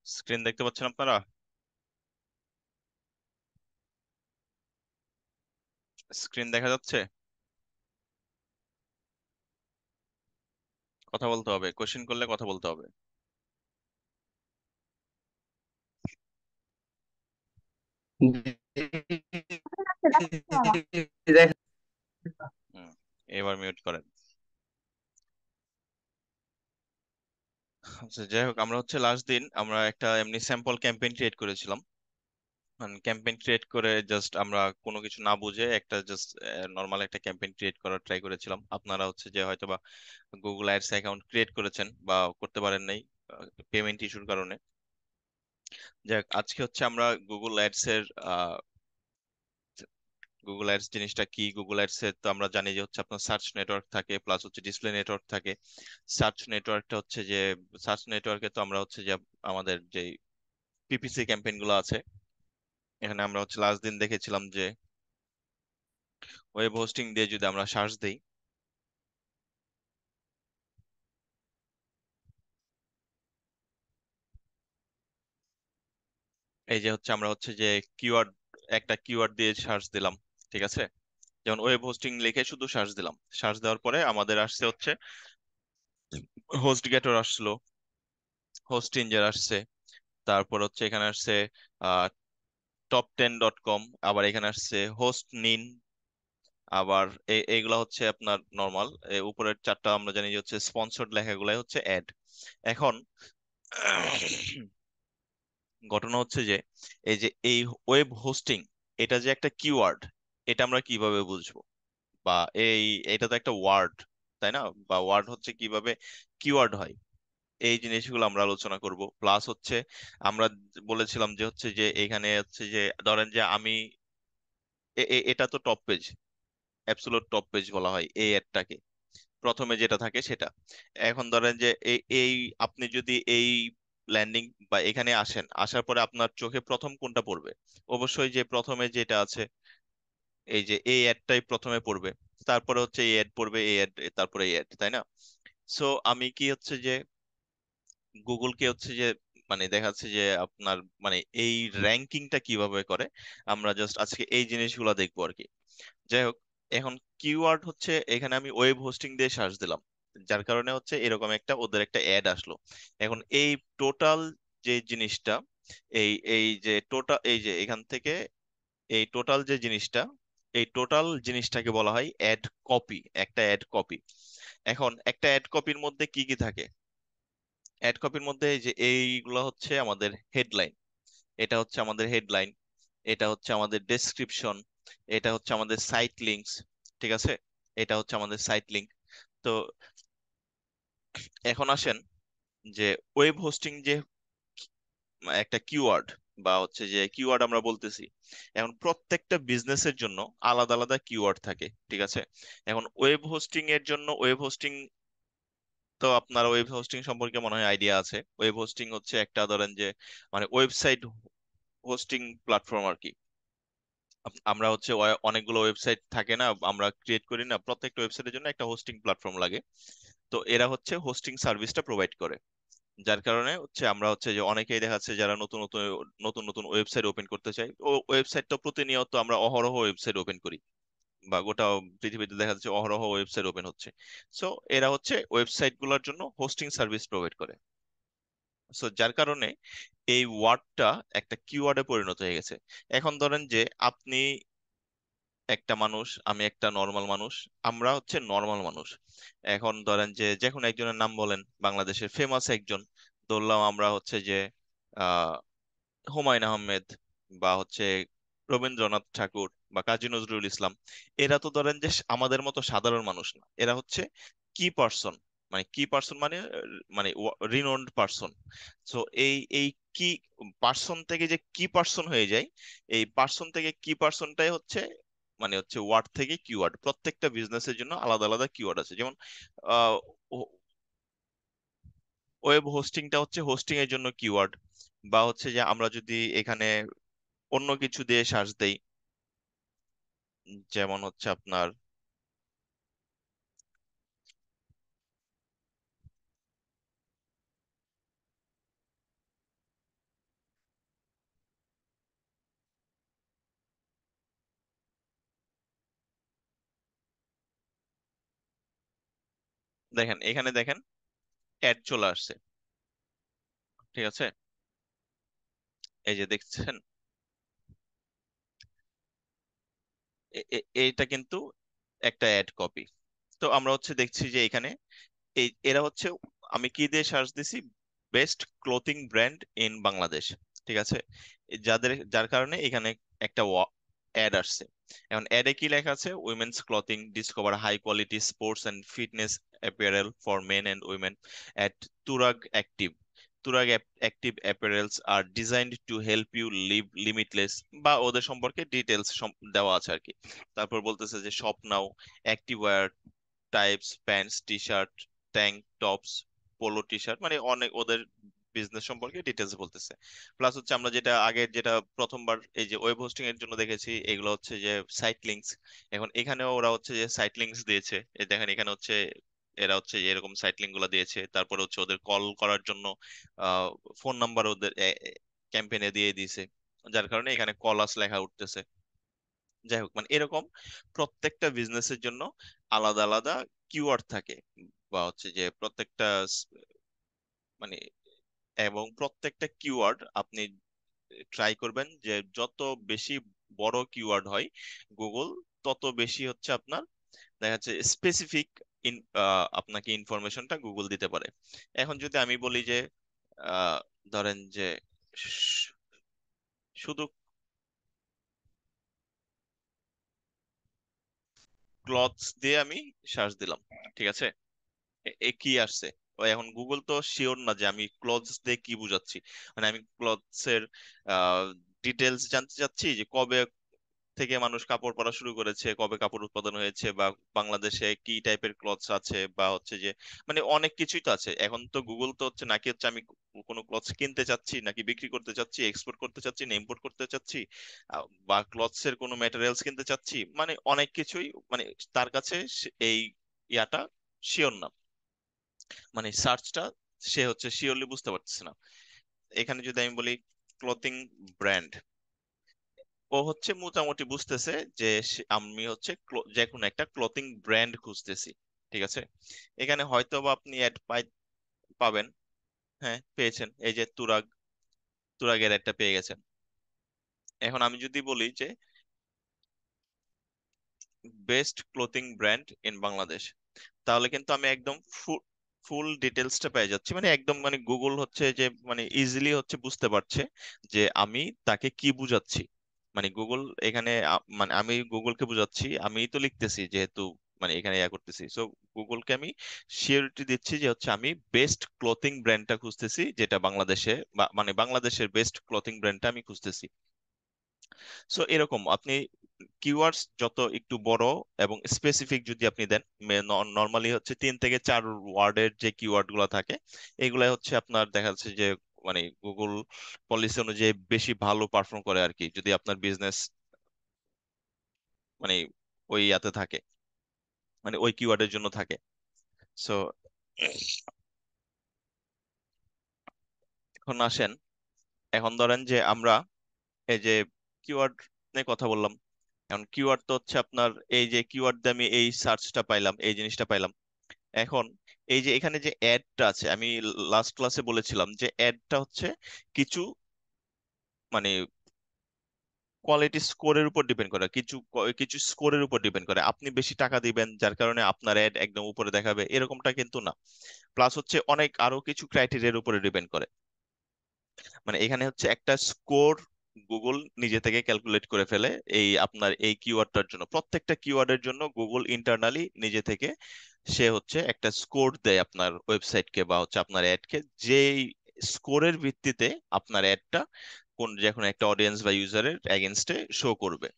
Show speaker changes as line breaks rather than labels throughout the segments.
Screen দেখতে পাচ্ছেন আপনারা? স্ক্রিন দেখা যাচ্ছে? কথা বলতে হবে, কোশ্চেন করলে কথা বলতে হবে। হুম, এবার মিউট করেন। আচ্ছা, যাই হোক, আমরা হচ্ছে লাস্ট দিন আমরা একটা এমনি স্যাম্পল ক্যাম্পেইন ক্রিয়েট করেছিলাম। ক্যাম্পেইন ক্রিয়েট করে জাস্ট আমরা কোনো কিছু না বুঝে একটা জাস্ট নর্মাল একটা ক্যাম্পেইন ক্রিয়েট করার ট্রাই করেছিলাম। আপনারা হচ্ছে যে হয়তোবা গুগল অ্যাডস অ্যাকাউন্ট ক্রিয়েট করেছেন বা করতে পারেন নাই পেমেন্ট ইস্যুর কারণে। যাই হোক, আজকে হচ্ছে আমরা গুগল অ্যাডস এর গুগল অ্যাডস জিনিসটা কি। গুগল অ্যাডস এর তো আমরা জানি যে হচ্ছে আপনার সার্চ নেটওয়ার্ক থাকে, প্লাস হচ্ছে ডিসপ্লে নেটওয়ার্ক থাকে। সার্চ নেটওয়ার্কটা হচ্ছে যে সার্চ নেটওয়ার্কে তো আমরা হচ্ছে যে আমাদের যে পিপিসি ক্যাম্পেইন গুলো আছে, এখানে আমরা হচ্ছে লাস্ট দিন দেখেছিলাম যে ওয়েব হোস্টিং দিয়ে যদি আমরা সার্চ দিই, এই যে হচ্ছে আমরা হচ্ছে যে কিওয়ার্ড, একটা কিওয়ার্ড দিয়ে সার্চ দিলাম, ঠিক আছে? যেমন ওয়েব হোস্টিং লিখে শুধু সার্চ দিলাম, সার্চ দেওয়ার পরে আমাদের আসছে হচ্ছে হোস্ট গেটর আসলো, হোস্ট ইঞ্জার আসছে, তারপর হচ্ছে এখানে আসছে top10.com, আবার এখানে আসছে হোস্ট নিন। আবার এইগুলা হচ্ছে আপনার নর্মাল। উপরের চারটা আমরা জানি যে হচ্ছে স্পন্সর্ড লেখাগুলাই হচ্ছে অ্যাড। এখন ঘটনা হচ্ছে যে এই যে এই ওয়েব হোস্টিং, এটা যে একটা কিওয়ার্ড, এটা আমরা কিভাবে বুঝবো? বা এই এটা তো একটা ওয়ার্ড, তাই না? বা ওয়ার্ড হচ্ছে কিভাবে কিওয়ার্ড হয়, এই জিনিসগুলো আমরা আলোচনা করব। প্লাস হচ্ছে আমরা বলেছিলাম যে হচ্ছে যে এখানে হচ্ছে যে ধরেন যে আমি এটা তো top page, absolute top page বলা হয় এই অ্যাডটাকে, প্রথমে যেটা থাকে সেটা। এখন ধরেন যে এই এই আপনি যদি এই ল্যান্ডিং বা এখানে আসেন, আসার পরে আপনার চোখে প্রথম কোনটা পড়বে? অবশ্যই যে প্রথমে যেটা আছে, এই যে এই অ্যাডটাই প্রথমে পড়বে, তারপরে হচ্ছে এই অ্যাড পড়বে, এই অ্যাড, তারপরে এই অ্যাড, তাই না? সো আমি কি হচ্ছে যে গুগলকে হচ্ছে যে মানে দেখাচ্ছে যে আপনার মানে এই র্যাঙ্কিংটা কিভাবে করে, আমরা জাস্ট আজকে এই জিনিসগুলো দেখবো আর কি। যাই হোক, এখন কিওয়ার্ড হচ্ছে এখানে আমি ওয়েব হোস্টিং দিয়ে সার্চ দিলাম, যার কারণে হচ্ছে এরকম একটা ওদের একটা অ্যাড আসলো। এখন এই টোটাল যে জিনিসটা, এই এই যে টোটাল, এই যে এখান থেকে এই টোটাল যে জিনিসটা, এই টোটাল জিনিসটাকে বলা হয় অ্যাড কপি, একটা অ্যাড কপি। এখন একটা অ্যাড কপির মধ্যে কি কি থাকে? অ্যাড কপির মধ্যে এই যে এইগুলো হচ্ছে আমাদের হেডলাইন, এটা হচ্ছে আমাদের হেডলাইন, এটা হচ্ছে আমাদের ডেসক্রিপশন, এটা হচ্ছে আমাদের সাইট লিংকস, ঠিক আছে? এটা হচ্ছে আমাদের সাইট লিংক। তো এখন আসেন যে ওয়েব হোস্টিং যে একটা কিওয়ার্ড, বা হচ্ছে যে কিওয়ার্ড আমরা বলতেছি, এখন প্রত্যেকটা বিজনেসের জন্য আলাদা আলাদা কিওয়ার্ড থাকে, ঠিক আছে? এখন ওয়েব হোস্টিং এর জন্য ওয়েব হোস্টিং, তো আপনার ওয়েব হোস্টিং সম্পর্কে মনে হয় আইডিয়া আছে। ওয়েব হোস্টিং হচ্ছে একটা ধরেন যে মানে ওয়েবসাইট হোস্টিং প্ল্যাটফর্ম আর কি। আমরা হচ্ছে অনেকগুলো ওয়েবসাইট থাকে না, আমরা ক্রিয়েট করি না, প্রত্যেকটা ওয়েবসাইটের জন্য একটা হোস্টিং প্ল্যাটফর্ম লাগে। তো এরা হচ্ছে হোস্টিং সার্ভিসটা প্রোভাইড করে, যার কারণে হচ্ছে আমরা হচ্ছে যে অনেকেই দেখা যাচ্ছে যারা নতুন নতুন নতুন নতুন ওয়েবসাইট ওপেন করতে চাই, ও ওয়েবসাইট তো প্রতিনিয়ত আমরা অহরহ ওয়েবসাইট ওপেন করি, বা গোটা পৃথিবীতে দেখা যাচ্ছে অহরহ ওয়েবসাইট ওপেন হচ্ছে। সো এরা হচ্ছে ওয়েবসাইট গুলোর জন্য হোস্টিং সার্ভিস প্রোভাইড করে। সো যার কারণে এই ওয়ার্ডটা একটা কিওয়ার্ডে পরিণত হয়ে গেছে। এখন ধরেন যে আপনি একটা মানুষ, আমি একটা নর্মাল মানুষ, আমরা হচ্ছে নর্মাল মানুষ। এখন ধরেন যে যে কোনো একজনের নাম বলেন, বাংলাদেশের ফেমাস একজন, ধরলাম আমরা হচ্ছে যে আহ হুমায়ুন আহমেদ, বা হচ্ছে রবীন্দ্রনাথ ঠাকুর, বা কাজী নজরুল ইসলাম। এরা তো ধরেন যে আমাদের মতো সাধারণ মানুষ না, এরা হচ্ছে কি পার্সন, মানে কি পার্সন মানে মানে রিনোন্ড পার্সন। সো এই কি পার্সন থেকে যে কি পার্সন হয়ে যায়, এই পার্সন থেকে কি পার্সনটাই হচ্ছে মানে হচ্ছে ওয়ার্ড থেকে কিওয়ার্ড। প্রত্যেকটা বিজনেসের জন্য আলাদা আলাদা কিওয়ার্ড আছে। যেমন ওয়েব হোস্টিংটা হচ্ছে হোস্টিং এর জন্য কিওয়ার্ড, বা হচ্ছে যে আমরা যদি এখানে অন্য কিছু দিয়ে সার্চ দেই, যেমন হচ্ছে আপনার দেখেন এখানে দেখেন অ্যাড চলে আসছে, ঠিক আছে? এই যে দেখছেন, এইটা কিন্তু একটা অ্যাড কপি। তো আমরা হচ্ছে দেখছি যে এখানে এরা হচ্ছে, আমি কি দিয়ে সার্চ দিছি, best clothing brand in Bangladesh, ঠিক আছে? যার কারণে এখানে একটা অ্যাড আসছে। এখন অ্যাডে কি লেখা আছে, women's clothing discover high quality sports and fitness apparel for men and women at Turag active. Turag active apparels are designed to help you live limitless, বা ওদের সম্পর্কে ডিটেলস দেওয়া আছে আর কি। তারপর বলতেছে যে শপ নাও, active types, pants, T shirt, tank tops, polo T shirt, মানে অনেক ওদের বিজনেস সম্পর্কে ডিটেলস বলতেছে। প্লাস হচ্ছে আমরা যেটা আগে যেটা প্রথমবার এই যে ওয়েব হোস্টিং এর জন্য দেখেছি, এগুলো হচ্ছে যে সাইট লিংকস। এখন এখানেও ওরা হচ্ছে যে সাইট লিংকস দিয়েছে। এই দেখেন এখানে হচ্ছে এরা হচ্ছে যে এরকম সাইট লিংক গুলো দিয়েছে, তারপরে হচ্ছে ওদের কল করার জন্য ফোন নাম্বার ওদের ক্যাম্পেইনে দিয়ে দিয়েছে, যার কারণে এখানে কলাস লেখা উঠতেছে। যাই হোক, মানে এরকম প্রত্যেকটা বিজনেসের জন্য আলাদা আলাদা কিওয়ার্ড থাকে, বা হচ্ছে যে প্রত্যেকটা মানে, এবং প্রত্যেকটা কিওয়ার্ড আপনি ট্রাই করবেন যে যত বেশি বড় কিওয়ার্ড হয় গুগল, তত বেশি হচ্ছে আপনার দেখা যাচ্ছে স্পেসিফিক আপনাকে ইনফরমেশনটা গুগল দিতে পারে। এখন যদি আমি বলি যে আহ, ধরেন যে শ- শুধু ক্লথস দিয়ে আমি সার্চ দিলাম, ঠিক আছে? কি আসছে? ও এখন গুগল তো শিওর না যে আমি ক্লথস দিয়ে কি বুঝাচ্ছি। মানে আমি ক্লথস এর ডিটেলস জানতে চাচ্ছি, যে কবে থেকে মানুষ কাপড় পরা শুরু করেছে, কবে কাপড় উৎপাদন হয়েছে, বা বাংলাদেশে কি টাইপের ক্লথস আছে, বা হচ্ছে যে মানে অনেক কিছুই তো আছে। এখন তো গুগল তো হচ্ছে নাকি হচ্ছে আমি কোনো ক্লথস কিনতে চাচ্ছি, নাকি বিক্রি করতে চাচ্ছি, এক্সপোর্ট করতে চাচ্ছি, না ইম্পোর্ট করতে চাচ্ছি, বা ক্লথস এর কোনো ম্যাটেরিয়ালস কিনতে চাচ্ছি, মানে অনেক কিছুই, মানে তার কাছে এই ইয়াটা শিওর না, মানে সার্চটা সে হচ্ছে শিওরলি বুঝতে পারতেছে না। এখানে যদি আমি বলি ক্লথিং ব্র্যান্ড, ও হচ্ছে মোটামুটি বুঝতেছে যে আমি হচ্ছে যে কোনো একটা ক্লথিং ব্র্যান্ড খুঁজতেছি, ঠিক আছে? এখানে হয়তো বা আপনি অ্যাড পাবেন। হ্যাঁ, পেয়েছেন, এই যে তুরাগের একটা পেয়ে গেছেন। এখন আমি যদি বলি যে best clothing brand in Bangladesh, তাহলে কিন্তু আমি একদম ফুল ডিটেলসটা পেয়ে যাচ্ছি, মানে একদম, মানে গুগল হচ্ছে যে মানে ইজিলি হচ্ছে বুঝতে পারছে যে আমি তাকে কি বুঝাচ্ছি। মানে গুগল এখানে মানে আমি গুগলকে বুঝাচ্ছি, আমি তো লিখতেছি যেহেতু, মানে এখানে ইয়া করতেছি, সো গুগলকে আমি শিওরিটি দিচ্ছি যে হচ্ছে আমি বেস্ট ক্লোথিং ব্র্যান্ডটা খুঁজতেছি, যেটা বাংলাদেশে, বা মানে বাংলাদেশের বেস্ট ক্লোথিং ব্র্যান্ডটা আমি খুঁজতেছি। সো এরকম আপনি কিওয়ার্ডস যত একটু বড় এবং স্পেসিফিক যদি আপনি দেন, নর্মালি হচ্ছে 3 থেকে 4 ওয়ার্ডের যে কিওয়ার্ড গুলো থাকে, এগুলাই হচ্ছে আপনার দেখা যাচ্ছে যে মানে গুগল পলিসি অনুযায়ী বেশি ভালো পারফর্ম করে আর কি, যদি আপনার বিজনেস মানে ওই ইয়াতে থাকে, মানে ওই কিওয়ার্ডের জন্য থাকে। সো এখন আসেন, এখন ধরেন যে আমরা এই যে কিওয়ার্ড নিয়ে কথা বললাম, এখন কিওয়ার্ড তো হচ্ছে আপনার, এই যে কিওয়ার্ড দিয়ে আমি এই সার্চটা পাইলাম, এই জিনিসটা পাইলাম। এখন এই যে এখানে যে অ্যাডটা আছে, আমি লাস্ট ক্লাসে বলেছিলাম যে অ্যাডটা হচ্ছে কিছু মানে কোয়ালিটি স্কোরের উপর ডিপেন্ড করে, কিছু কিছু স্কোরের উপর ডিপেন্ড করে। আপনি বেশি টাকা দিবেন যার কারণে আপনার অ্যাড একদম উপরে দেখাবে, এরকমটা কিন্তু না। প্লাস হচ্ছে অনেক আরো কিছু ক্রাইটেরিয়ার উপরে ডিপেন্ড করে। মানে এখানে হচ্ছে একটা স্কোর গুগল নিজে থেকে ক্যালকুলেট করে ফেলে এই আপনার এই কিওয়ার্ডটার জন্য, প্রত্যেকটা কিওয়ার্ডের জন্য গুগল ইন্টারনালি নিজে থেকে সে হচ্ছে একটা স্কোর দেয় আপনার ওয়েবসাইটকে, বা হচ্ছে আপনার অ্যাডকে, যেই স্কোরের ভিত্তিতে আপনার অ্যাডটা কোন যে কোনো একটা অডিয়েন্স বা ইউজারের এগেনস্টে শো করবে।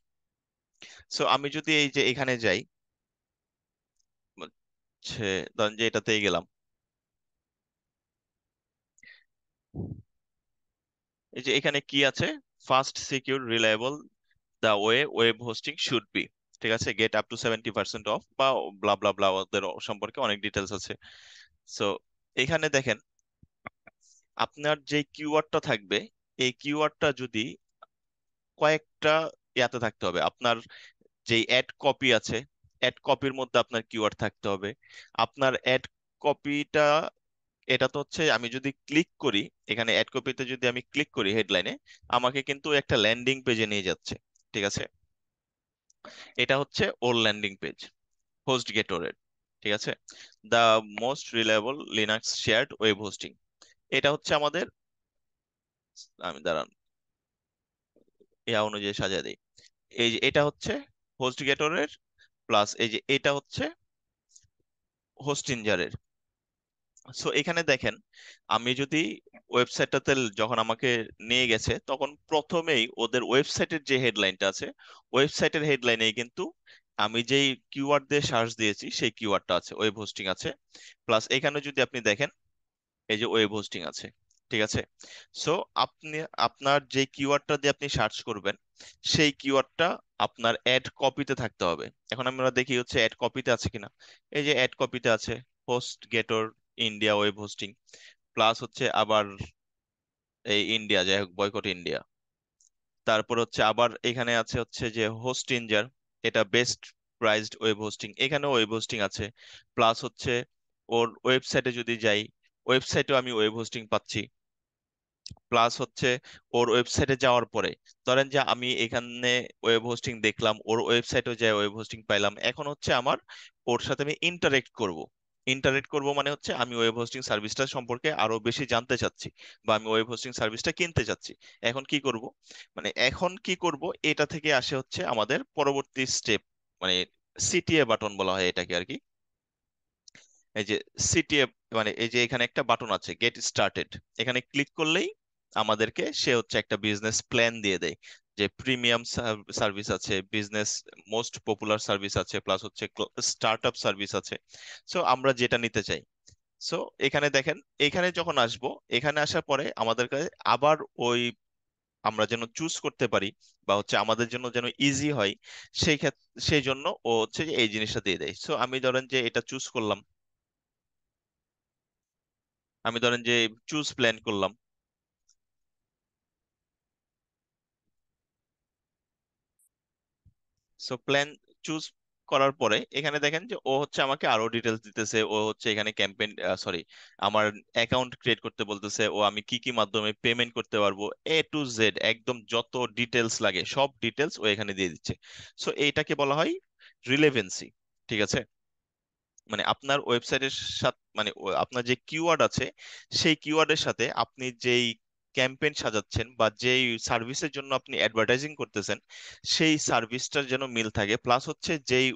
সো আমি যদি এই যে এখানে যাই, হচ্ছে ধরেন যে এটাতেই গেলাম, এই যে এখানে কি আছে, fast secure reliable the way web hosting should be, ঠিক আছে, গেট আপ টু 70% অফ, বা ব্লা ব্লা ব্লা, ওদের সম্পর্কে অনেক ডিটেলস আছে। সো এখানে দেখেন আপনার যে কিওয়ার্ডটা থাকবে, এই কিওয়ার্ডটা যদি কয়েকটা ইয়াতে থাকতে হবে, আপনার যেই অ্যাড কপি আছে, অ্যাড কপির মধ্যে আপনার কিওয়ার্ড থাকতে হবে। আপনার অ্যাড কপিটা, এটা তো হচ্ছে আমি যদি ক্লিক করি, এখানে অ্যাড কপিতে যদি আমি ক্লিক করি হেডলাইনে, আমাকে কিন্তু একটা ল্যান্ডিং পেজে নিয়ে যাচ্ছে। ঠিক আছে, এটা হচ্ছে ওর ল্যান্ডিং পেজ, হোস্ট গেটরের। ঠিক আছে, the most reliable Linux shared web hosting, এটা হচ্ছে আমাদের, আমি দাঁড়ান ইয়া অনুযায়ী সাজিয়ে দিই। এই যে এটা হচ্ছে হোস্ট গেটরের, প্লাস এই যে এটা হচ্ছে হোস্টিঞ্জারের। সো এখানে দেখেন, আমি যদি ওয়েবসাইটটাতে যখন আমাকে নিয়ে গেছে, তখন প্রথমেই ওদের ওয়েবসাইটের যে হেডলাইনটা আছে, ওয়েবসাইটের হেডলাইনেই কিন্তু আমি যেই কিওয়ার্ড দিয়ে সার্চ দিয়েছি সেই কিওয়ার্ডটা আছে, ওয়েব হোস্টিং আছে। প্লাস এখানে যদি আপনি দেখেন, এই যে ওয়েব হোস্টিং আছে। ঠিক আছে, সো আপনি আপনার যে কিওয়ার্ডটা দিয়ে আপনি সার্চ করবেন, সেই কিওয়ার্ডটা আপনার অ্যাড কপিতে থাকতে হবে। এখন আমরা দেখি হচ্ছে অ্যাড কপিতে আছে কিনা। এই যে অ্যাড কপিতে আছে, host Gator India web hosting, plus হচ্ছে আবার এই ইন্ডিয়া, যাই হোক বয়কট ইন্ডিয়া। তারপর হচ্ছে আবার এখানে আছে হচ্ছে যে হোস্ট ইঞ্জার, এটা বেস্ট প্রাইসড ওয়েব হোস্টিং, এখানেও ওয়েব হোস্টিং আছে। প্লাস হচ্ছে ওর ওয়েবসাইটে যদি যাই, ওয়েবসাইটেও আমি ওয়েব হোস্টিং পাচ্ছি। প্লাস হচ্ছে ওর ওয়েবসাইটে যাওয়ার পরে, ধরেন যে আমি এখানে ওয়েব হোস্টিং দেখলাম, ওর ওয়েবসাইটেও যাই ওয়েব হোস্টিং পাইলাম, এখন হচ্ছে আমার ওর সাথে আমি ইন্টারেক্ট করব। ইন্টারেক্ট করব মানে হচ্ছে আমি ওয়েব হোস্টিং সার্ভিসটা সম্পর্কে আরো বেশি জানতে চাচ্ছি, বা আমি ওয়েব হোস্টিং সার্ভিসটা কিনতে চাচ্ছি। এখন কি করব, মানে এখন কি করব, এটা থেকে আসে হচ্ছে আমাদের পরবর্তী স্টেপ, মানে সিটিএ বাটন বলা হয় এটাকে আর কি। এই যে সিটিএ, মানে এই যে এখানে একটা বাটন আছে গেট স্টার্টেড, এখানে ক্লিক করলেই আমাদেরকে সে হচ্ছে একটা বিজনেস প্ল্যান দিয়ে দেয়, যে প্রিমিয়াম সার্ভিস আছে, বিজনেস মোস্ট পপুলার সার্ভিস আছে, প্লাস হচ্ছে স্টার্টআপ সার্ভিস আছে। সো আমরা যেটা নিতে চাই। সো এখানে দেখেন, এখানে যখন আসবো, এখানে আসার পরে আমাদের কাছে আবার ওই, আমরা যেন চুজ করতে পারি, বা হচ্ছে আমাদের জন্য যেন ইজি হয়, সেই ক্ষেত্রে সেই জন্য ও হচ্ছে যে এই জিনিসটা দিয়ে দেয়। সো আমি ধরেন যে এটা চুজ করলাম, আমি ধরেন যে চুজ প্ল্যান করলাম। সো প্ল্যান চুজ করার পরে এখানে দেখেন যে ও হচ্ছে আমাকে আরো ডিটেলস দিতেছে, ও হচ্ছে এখানে ক্যাম্পেইন, সরি, আমার অ্যাকাউন্ট ক্রিয়েট করতে বলতেছে, ও আমি কি কি মাধ্যমে পেমেন্ট করতে পারবো, A to Z একদম যত ডিটেলস লাগে সব ডিটেলস ও এখানে দিয়ে দিচ্ছে। সো এইটাকে বলা হয় রিলেভেন্সি। ঠিক আছে, মানে আপনার ওয়েবসাইটের সাথে, মানে আপনার যে কিওয়ার্ড আছে, সেই কিওয়ার্ডের সাথে আপনি যেই ক্যাম্পেইন সাজাচ্ছেন বা যেই সার্ভিসের জন্য আপনি অ্যাডভার্টাইজিং করতেছেন, সেই সার্ভিসটার যেন মিল থাকে। প্লাস হচ্ছে যেই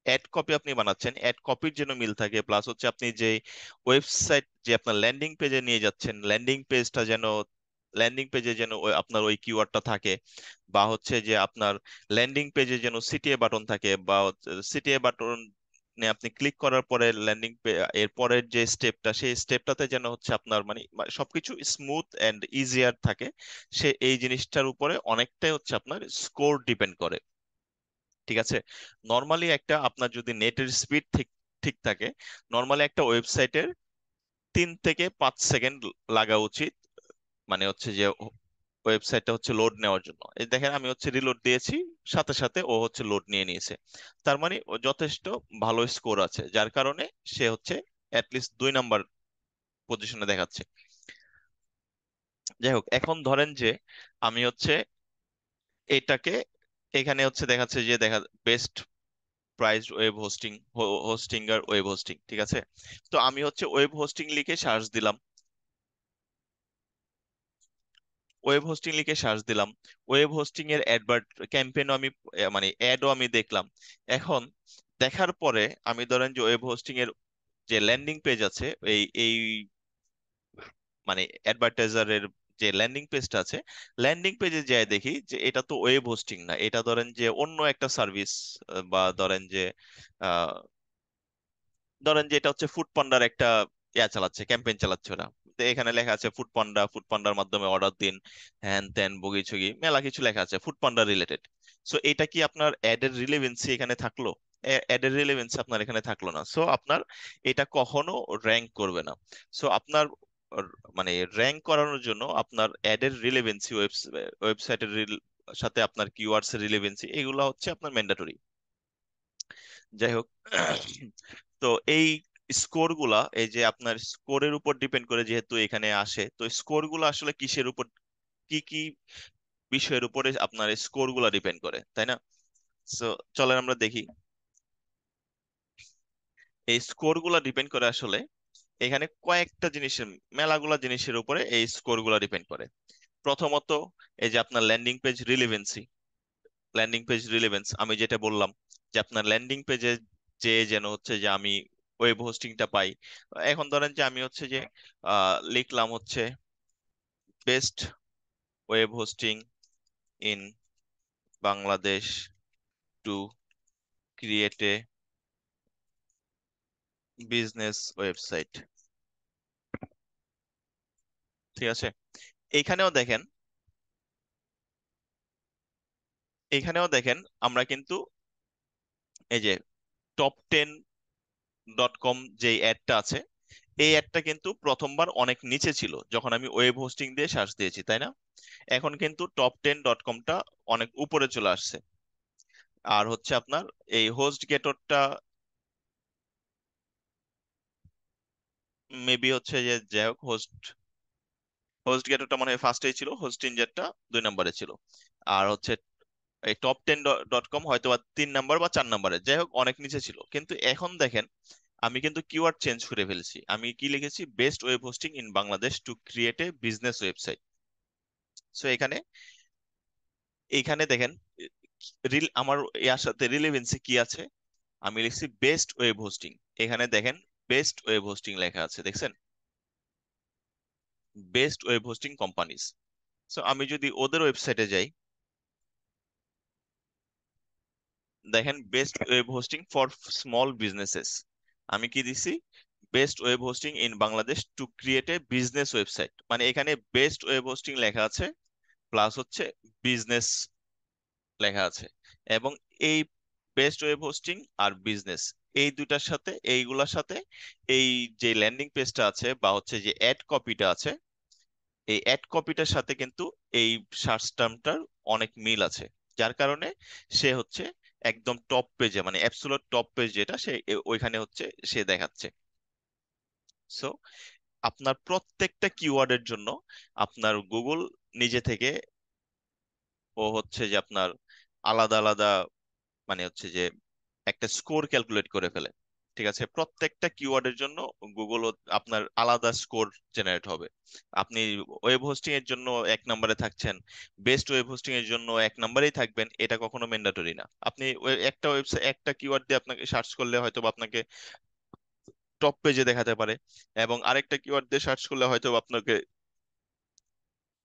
অ্যাড কপি আপনি বানাচ্ছেন, অ্যাড কপির যেন মিল থাকে। প্লাস হচ্ছে আপনি যে ওয়েবসাইট, যে আপনার ল্যান্ডিং পেজে নিয়ে যাচ্ছেন, ল্যান্ডিং পেজটা যেন, ল্যান্ডিং পেজে যেন আপনার ওই কিওয়ার্ডটা থাকে। বা হচ্ছে যে আপনার ল্যান্ডিং পেজে যেন সিটিএ বাটন থাকে, বা সিটিএ বাটন আপনি ক্লিক করার পরে ল্যান্ডিং, এর পরের যে স্টেপটা, সেই স্টেপটাতে যেন হচ্ছে আপনার মানে সবকিছু স্মুথ এন্ড ইজিয়ার থাকে। সে এই জিনিসটার উপরে অনেকটাই হচ্ছে আপনার স্কোর ডিপেন্ড করে। ঠিক আছে, নর্মালি একটা আপনার যদি নেটের স্পিড ঠিক ঠিক থাকে, নর্মালি একটা ওয়েবসাইটের 3 থেকে 5 সেকেন্ড লাগা উচিত, মানে হচ্ছে যে ওয়েবসাইটটা হচ্ছে লোড নেওয়ার জন্য। এই দেখেন আমি হচ্ছে রিলোড দিয়েছি, সাথে সাথে ও হচ্ছে লোড নিয়ে নিয়েছে। তার মানে ও যথেষ্ট ভালো স্কোর আছে, যার কারণে সে হচ্ছে অ্যাটলিস্ট 2 নাম্বার পজিশনে দেখাচ্ছে। যাই হোক, এখন ধরেন যে আমি হচ্ছে এটাকে, এখানে হচ্ছে দেখাচ্ছে যে দেখা best priced web hosting, Hostinger web hosting. ঠিক আছে, তো আমি হচ্ছে ওয়েব হোস্টিং লিখে সার্চ দিলাম, ওয়েব হোস্টিং লিখে সার্চ দিলাম, ওয়েব হোস্টিং এর অ্যাডভার্ট ক্যাম্পেইনও আমি, মানে অ্যাডও আমি দেখলাম। এখন দেখার পরে আমি ধরেন যে ওয়েব হোস্টিং এর যে ল্যান্ডিং পেজ আছে, এই এই মানে অ্যাডভার্টাইজারের যে ল্যান্ডিং পেজটা আছে, ল্যান্ডিং পেজে যাই দেখি যে এটা তো ওয়েব হোস্টিং না, এটা ধরেন যে অন্য একটা সার্ভিস। বা ধরেন যে এটা হচ্ছে ফুড পান্ডার একটা চালাচ্ছে, ক্যাম্পেইন চালাচ্ছে ওরা। তো এখানে লেখা আছে ফুড পান্ডা, ফুড পান্ডার মাধ্যমে অর্ডার দিন, হ্যান ত্যান বগি ছগি মেলা কিছু লেখা আছে ফুড পান্ডা রিলেটেড। সো এটা কি আপনার অ্যাডের রিলেভেন্সি এখানে থাকলো? অ্যাডের রিলেভেন্সি আপনার এখানে থাকলো না। সো আপনার এটা কখনো র্যাঙ্ক করবে না। সো আপনার মানে র্যাঙ্ক করানোর জন্য আপনার অ্যাডের রিলেভেন্সি, ওয়েবসাইটের সাথে আপনার কিওয়ার্ডস এর রিলেভেন্সি, এগুলো হচ্ছে আপনার ম্যান্ডেটরি। যাই হোক, তো এই স্কোর গুলা, এই যে আপনার স্কোরের উপর ডিপেন্ড করে যেহেতু এখানে আসে, তো স্কোর গুলা আসলে কিসের উপর, কি কি বিষয়ের উপরে আপনার স্কোর গুলা ডিপেন্ড করে, তাই না? সো চলেন আমরা দেখি। এই স্কোর গুলা ডিপেন্ড করে আসলে এখানে কয়েকটা জিনিসের, মেলাগুলা জিনিসের উপরে এই স্কোর গুলা ডিপেন্ড করে। প্রথমত, এই যে আপনার landing page relevancy, landing page relevance আমি যেটা বললাম, যে আপনার ল্যান্ডিং পেজে যে যেন হচ্ছে যে আমি ওয়েব হোস্টিংটা পাই। এখন ধরেন যে আমি হচ্ছে যে লিখলাম হচ্ছে best web hosting in Bangladesh to create A business website. ঠিক আছে, এইখানেও দেখেন, এইখানেও দেখেন আমরা কিন্তু এই যে top10.com যে অ্যাডটা আছে, এই অ্যাডটা কিন্তু প্রথমবার অনেক নিচে ছিল যখন আমি ওয়েব হোস্টিং দিয়ে সার্চ দিয়েছি, তাই না? এখন কিন্তু top10.comটা অনেক উপরে চলে আসছে। আর হচ্ছে আপনার এই হোস্ট গেটরটা মেবি হচ্ছে যে, যাই হোক, হোস্ট হোস্ট গেটরটা মনে হয় ফার্স্টেই ছিল, হোস্ট ইঞ্জারটা 2 নম্বরে ছিল। আর হচ্ছে এই top10.com হয়তো বা 3 নাম্বার বা 4 নাম্বারে, যাই হোক অনেক নিচে ছিল। কিন্তু এখন দেখেন আমি কিন্তু কিওয়ার্ড চেঞ্জ করে ফেলেছি, আমি কি লিখেছি, best web hosting in Bangladesh to create A business website. So এখানে, এইখানে দেখেন আমার ইয়ার সাথে রিলেভেন্সি কি আছে, আমি লিখছি বেস্ট ওয়েব হোস্টিং। এখানে দেখেন বেস্ট ওয়েব হোস্টিং লেখা আছে, দেখছেন? Best web hosting companies. So আমি যদি ওদের ওয়েবসাইটে যাই, দেখেন best web hosting for small businesses, আমি কি দিছি, best web hosting in Bangladesh to create A business website. মানে এখানে বেস্ট ওয়েব হোস্টিং লেখা আছে, প্লাস হচ্ছে বিজনেস লেখা আছে। এবং এই বেস্ট ওয়েব হোস্টিং আর বিজনেস, এই দুইটার সাথে, এইগুলার সাথে এই যে ল্যান্ডিং পেজটা আছে বা হচ্ছে যে অ্যাড কপিটা আছে, এই অ্যাড কপিটার সাথে কিন্তু এই সার্চ টার্মটার অনেক মিল আছে। যার কারণে সে হচ্ছে একদম টপ পেজে, মানে অ্যাবসোলুট টপ পেজ যেটা, সে ওইখানে হচ্ছে সে দেখাচ্ছে। সো আপনার প্রত্যেকটা কিওয়ার্ডের জন্য আপনার গুগল নিজে থেকে ও হচ্ছে যে আপনার আলাদা আলাদা, মানে হচ্ছে যে একটা স্কোর ক্যালকুলেট করে ফেলে। ঠিক আছে, প্রত্যেকটা কিওয়ার্ডের জন্য গুগল আপনার আলাদা স্কোর জেনারেট হবে। আপনি ওয়েব হোস্টিং এর জন্য 1 নম্বরে থাকছেন, বেস্ট ওয়েব হোস্টিং এর জন্য 1 নম্বরেই থাকবেন, এটা কখনো ম্যান্ডেটরি না। আপনি একটা ওয়েবসাইট, একটা কিওয়ার্ড দিয়ে আপনাকে সার্চ করলে হয়তো বা আপনাকে টপ পেজে দেখাতে পারে, এবং আরেকটা কিওয়ার্ড দিয়ে সার্চ করলে হয়তো বা আপনাকে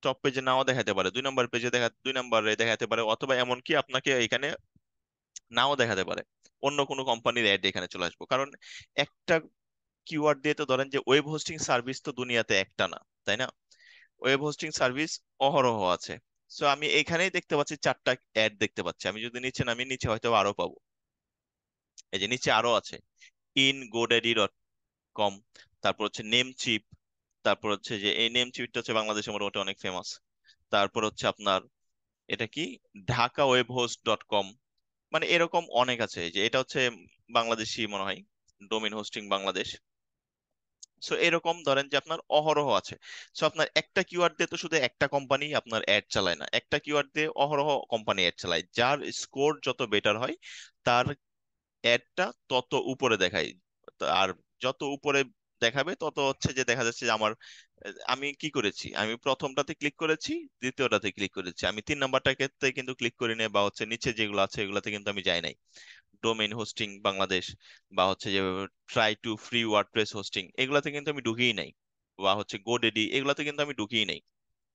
টপ পেজে নাও দেখাতে পারে, 2 নম্বর পেজে 2 নম্বরে দেখাতে পারে, অথবা এমনকি আপনাকে এখানে নাও দেখাতে পারে, অন্য কোনো কোম্পানির অ্যাড এখানে চলে আসবো। কারণ একটা কিওয়ার্ড দিয়ে তো, ধরেন যে ওয়েব হোস্টিং সার্ভিস তো দুনিয়াতে একটা না, তাই না? ওয়েব হোস্টিং সার্ভিস অহরহ আছে। সো আমি এখানেই দেখতে পাচ্ছি 4টা অ্যাড দেখতে পাচ্ছি, আমি যদি নিচে নামি, নিচে হয়তো আরো পাবো। এই যে নিচে আরো আছে, ইন godaddy.com, তারপর হচ্ছে নেম চিপ, তারপর হচ্ছে যে এই নেম চিপটা হচ্ছে বাংলাদেশে মোটামুটি অনেক ফেমাস। তারপর হচ্ছে আপনার এটা কি, Dhaka web host dot com, মানে এরকম অনেক আছে। এই যে এটা হচ্ছে বাংলাদেশি মনে হয়, ডোমেন হোস্টিং বাংলাদেশ। সো এরকম ধরেন যে আপনার অহরহ আছে। সো আপনার একটা কিওয়ার্ড দিয়ে তো শুধু একটা কোম্পানি আপনার অ্যাড চালায় না, একটা কিওয়ার্ড দিয়ে অহরহ কোম্পানি অ্যাড চালায়। যার স্কোর যত বেটার হয়, তার অ্যাডটা তত উপরে দেখায়। আর যত উপরে দেখাবে তত হচ্ছে যে দেখা যাচ্ছে যে আমার, আমি কি করেছি, আমি প্রথমটাতে ক্লিক করেছি, দ্বিতীয়টাতে ক্লিক করেছি, আমি 3 নাম্বারটাকে কিন্তু ক্লিক করি নাই, বা হচ্ছে নিচে যেগুলো আছে এগুলোতে কিন্তু আমি যাই নাই। ডোমেইন হোস্টিং বাংলাদেশ, বা হচ্ছে যে try to free WordPress hosting, এগুলাতে কিন্তু আমি ঢুকিই নাই, বা হচ্ছে গোডেডি, এগুলাতে কিন্তু আমি ঢুকিই নাই,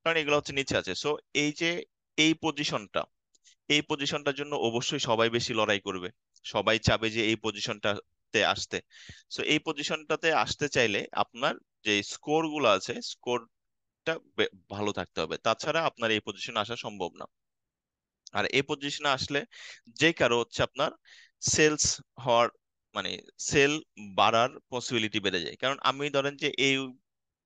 কারণ এগুলো হচ্ছে নিচে আছে। সো এই যে এই পজিশনটা, এই পজিশনটার জন্য অবশ্যই সবাই বেশি লড়াই করবে, সবাই চাবে যে এই পজিশনটাতে আসতে। সো এই পজিশনটাতে আসতে চাইলে আপনার যে স্কোর গুলো আছে, স্কোরটা ভালো থাকতে হবে, তাছাড়া আপনার এই পজিশনে আসা সম্ভব না। আর এই পজিশনে আসলে যে কারো হচ্ছে আপনার সেলস হওয়ার, মানে সেল বাড়ার পসিবিলিটি বেড়ে যায়। কারণ আমি ধরেন যে এই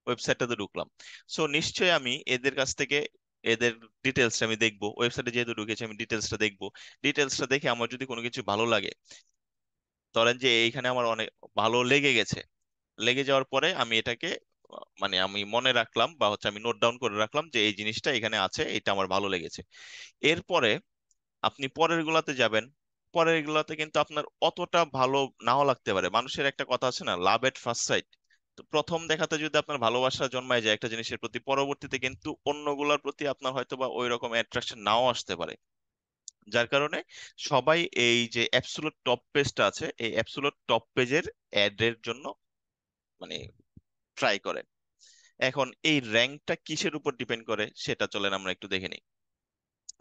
ওয়েবসাইটটাতে ঢুকলাম, সো নিশ্চয়ই আমি এদের কাছ থেকে এদের ডিটেলসটা আমি দেখবো, ওয়েবসাইটে যেহেতু ঢুকেছি আমি ডিটেলসটা দেখবো। ডিটেলসটা দেখে আমার যদি কোনো কিছু ভালো লাগে, ধরেন যে এইখানে আমার অনেক ভালো লেগে গেছে, লেগে যাওয়ার পরে আমি এটাকে মানে আমি মনে রাখলাম বা হচ্ছে আমি নোট ডাউন করে রাখলাম যে এই জিনিসটা এখানে আছে, এটা আমার ভালো লেগেছে। এরপরে আপনি পরের গুলাতে যাবেন, পরের গুলাতে কিন্তু আপনার অতটা ভালো নাও লাগতে পারে। মানুষের একটা কথা আছে না, লাভ এট ফার্স্ট সাইট। তো প্রথম দেখাতে যদি আপনার ভালোবাসা জন্মায় যায় একটা জিনিসের প্রতি, পরবর্তীতে কিন্তু অন্যগুলোর প্রতি আপনার হয়তো বা ওই রকম অ্যাট্রাকশন নাও আসতে পারে। যার কারণে সবাই এই যে অ্যাবসোলুট টপ পেজটা আছে, এই অ্যাবসোলুট টপ পেজের অ্যাড এর জন্য মানে ট্রাই করে। এখন এই র্যাঙ্কটা কিসের উপর ডিপেন্ড করে সেটা চলেন আমরা একটু দেখে নিই।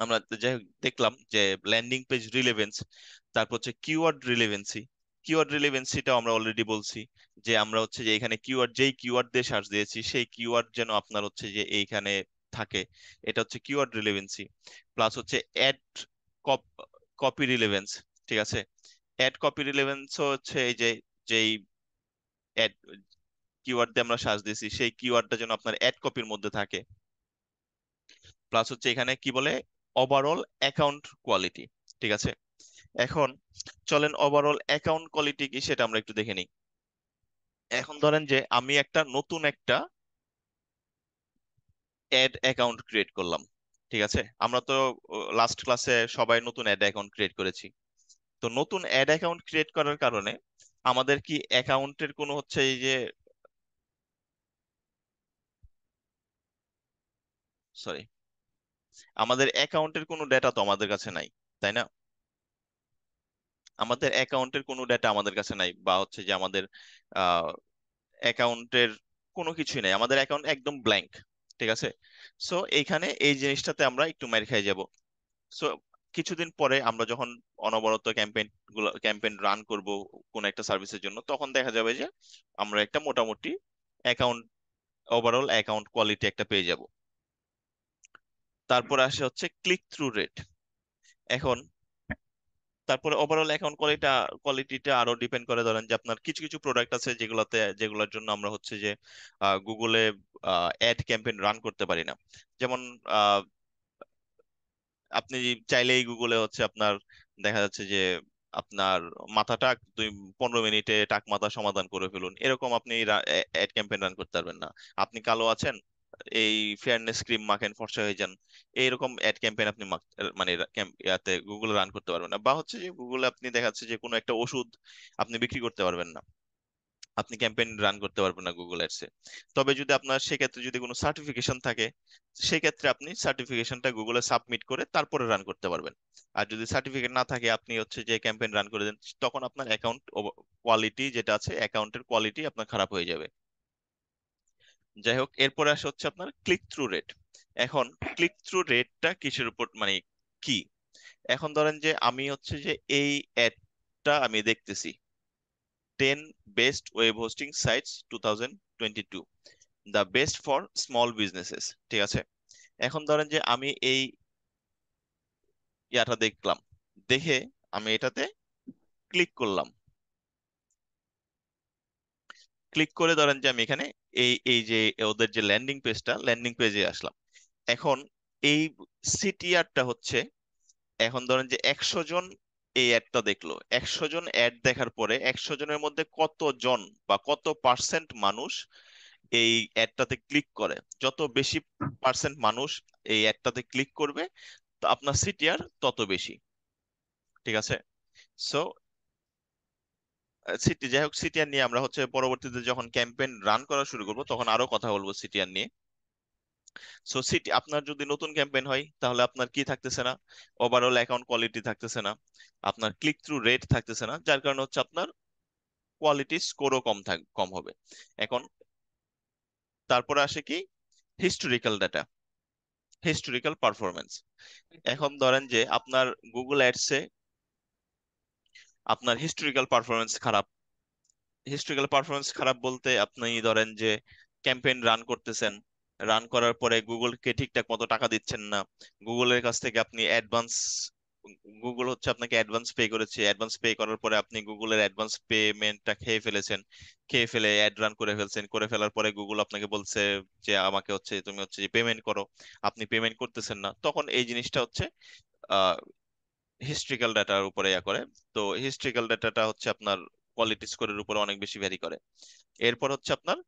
আমরা যাই হোক দেখলাম যে ল্যান্ডিং পেজ রিলেভেন্স, তারপর হচ্ছে কিওয়ার্ড রিলেভেন্সি। কিওয়ার্ড রিলেভেন্সিটাও আমরা অলরেডি বলছি যে আমরা হচ্ছে যে এখানে কিওয়ার্ড, যেই কিওয়ার্ড দিয়ে সার্চ দিয়েছি সেই কিওয়ার্ড যেন আপনার হচ্ছে যে এইখানে থাকে, এটা হচ্ছে কিওয়ার্ড রিলেভেন্সি। প্লাস হচ্ছে অ্যাড কপি রিলেভেন্স, ঠিক আছে। অ্যাড কপি রিলেভেন্স হচ্ছে এই যে যেই অ্যাড কিওয়ার্ড দিয়ে আমরা সার্চ দিয়েছি সেই কিওয়ার্ডটা যেন আপনার অ্যাড কপির মধ্যে থাকে। প্লাস হচ্ছে এখানে কি বলে, ওভারঅল অ্যাকাউন্ট কোয়ালিটি, ঠিক আছে। এখন চলেন ওভারঅল অ্যাকাউন্ট কোয়ালিটি কি সেটা আমরা একটু দেখে নিই। এখন ধরেন যে আমি একটা নতুন একটা অ্যাড অ্যাকাউন্ট ক্রিয়েট করলাম, ঠিক আছে। আমরা তো লাস্ট ক্লাসে সবাই নতুন অ্যাড অ্যাকাউন্ট ক্রিয়েট করেছি। তো নতুন অ্যাড অ্যাকাউন্ট ক্রিয়েট করার কারণে আমাদের কি অ্যাকাউন্টের কোনো হচ্ছে এই যে, সরি, আমাদের অ্যাকাউন্টের কোনো ডেটা তো আমাদের কাছে নাই, তাই না? আমাদের অ্যাকাউন্টের কোনো ডেটা আমাদের কাছে নাই, বা হচ্ছে যে আমাদের অ্যাকাউন্টের কোনো কিছুই নাই, আমাদের অ্যাকাউন্ট একদম ব্ল্যাঙ্ক, ঠিক আছে। সো এইখানে এই জিনিসটাতে আমরা একটু মার খেয়ে যাব। সো কিছুদিন পরে আমরা যখন অনবরত ক্যাম্পেইন রান করব কোন একটা সার্ভিসের জন্য, তখন দেখা যাবে যে আমরা একটা মোটামুটি অ্যাকাউন্ট, ওভারঅল অ্যাকাউন্ট কোয়ালিটি একটা পেয়ে যাব। তারপর আসে হচ্ছে ক্লিক থ্রু রেট। এখন তারপরে ওভারঅল অ্যাকাউন্ট কোয়ালিটিটা আরো ডিপেন্ড করে। ধরেন যে আপনার কিছু কিছু প্রোডাক্ট আছে যেগুলোর জন্য আমরা হচ্ছে যে গুগলে অ্যাড ক্যাম্পেইন রান করতে পারি না। যেমন আহ, আপনি চাইলেই গুগলে হচ্ছে আপনার দেখা যাচ্ছে যে আপনার মাথা 15 মিনিটে টাক মাথা সমাধান করে ফেলুন, এরকম আপনি অ্যাড ক্যাম্পেইন রান করতে পারবেন না। আপনি কালো আছেন, এই ফেয়ারনেস ক্রিম মাখেন ফর্সা হয়ে যান, এইরকম অ্যাড ক্যাম্পেইন আপনি মানে ইয়াতে গুগলে রান করতে পারবেন না। বা হচ্ছে যে গুগলে আপনি দেখা যাচ্ছে যে কোনো একটা ওষুধ আপনি বিক্রি করতে পারবেন না, আপনি ক্যাম্পেইন রান করতে পারবেন না গুগল অ্যাডসে। তবে যদি আপনার সেক্ষেত্রে যদি কোনো সার্টিফিকেশন থাকে, সেক্ষেত্রে আপনি সার্টিফিকেশনটা গুগলে সাবমিট করে তারপরে রান করতে পারবেন। আর যদি সার্টিফিকেট না থাকে, আপনি হচ্ছে যে ক্যাম্পেইন রান করে দেন, তখন আপনার অ্যাকাউন্ট কোয়ালিটি যেটা আছে, অ্যাকাউন্টের কোয়ালিটি আপনার খারাপ হয়ে যাবে। যাই হোক, এরপরে আসে হচ্ছে আপনার ক্লিক থ্রু রেট। এখন ক্লিক থ্রু রেটটা কিসের উপর মানে কি? এখন ধরেন যে আমি হচ্ছে যে এই অ্যাডটা আমি দেখতেছি, 10 best web hosting sites 2022, the best for small businesses, ঠিক আছে। এখন ধরেন যে আমি এই ইয়াটা দেখলাম, দেখে আমি এটাতে ক্লিক করলাম। ক্লিক করে ধরেন যে আমি এখানে এই যে ওদের যে ল্যান্ডিং পেজে আসলাম। এখন এই সিটিআরটা হচ্ছে, এখন ধরেন যে 100 জন এই অ্যাডটা দেখলো, 100 জন অ্যাড দেখার পরে 100 জনের মধ্যে কতজন বা কত পার্সেন্ট মানুষ এই অ্যাডটাতে ক্লিক করে। যত বেশি পার্সেন্ট মানুষ এই অ্যাডটাতে ক্লিক করবে, তো আপনার সিটিআর তত বেশি, ঠিক আছে। সো যাই হোক, সিটিআর নিয়ে আমরা হচ্ছে পরবর্তীতে যখন ক্যাম্পেইন রান করা শুরু করব তখন আরো কথা বলবো সিটিআর নিয়ে। সো আপনার যদি নতুন ক্যাম্পেইন হয় তাহলে আপনার কি থাকতেছে না, ওভারঅল অ্যাকাউন্ট কোয়ালিটি থাকতেছে না, আপনার ক্লিক থ্রু রেট থাকতেছে না, যার কারণে হচ্ছে আপনার কোয়ালিটি স্কোরও কম হবে। এখন তারপরে আসে কি, হিস্টোরিক্যাল ডাটা, হিস্টোরিক্যাল পারফরমেন্স। এখন ধরেন যে আপনার গুগল অ্যাডসে আপনার হিস্টোরিক্যাল পারফরমেন্স খারাপ। হিস্টোরিক্যাল পারফরমেন্স খারাপ বলতে আপনি ধরেন যে ক্যাম্পেইন রান করতেছেন, রান করার পরে গুগলকে ঠিকঠাক মতো টাকা দিচ্ছেন না, গুগলের কাছ থেকে আপনি অ্যাডভান্স, গুগল হচ্ছে আপনাকে অ্যাডভান্স পে করেছে, অ্যাডভান্স পে করার পরে আপনি গুগলের অ্যাডভান্স পেমেন্টটা খেয়ে ফেলেছেন, খেয়ে ফেলে অ্যাড রান করে ফেলছেন, করে ফেলার পরে গুগল আপনাকে বলছে যে আমাকে হচ্ছে তুমি হচ্ছে যে পেমেন্ট করো, আপনি পেমেন্ট করতেছেন না, তখন এই জিনিসটা হচ্ছে হিস্ট্রিক্যাল ডাটার উপরে ইয়া করে। তো হিস্ট্রিক্যাল ডাটাটা হচ্ছে আপনার কোয়ালিটি স্কোরের উপরে অনেক বেশি ভ্যারি করে। এরপর হচ্ছে আপনার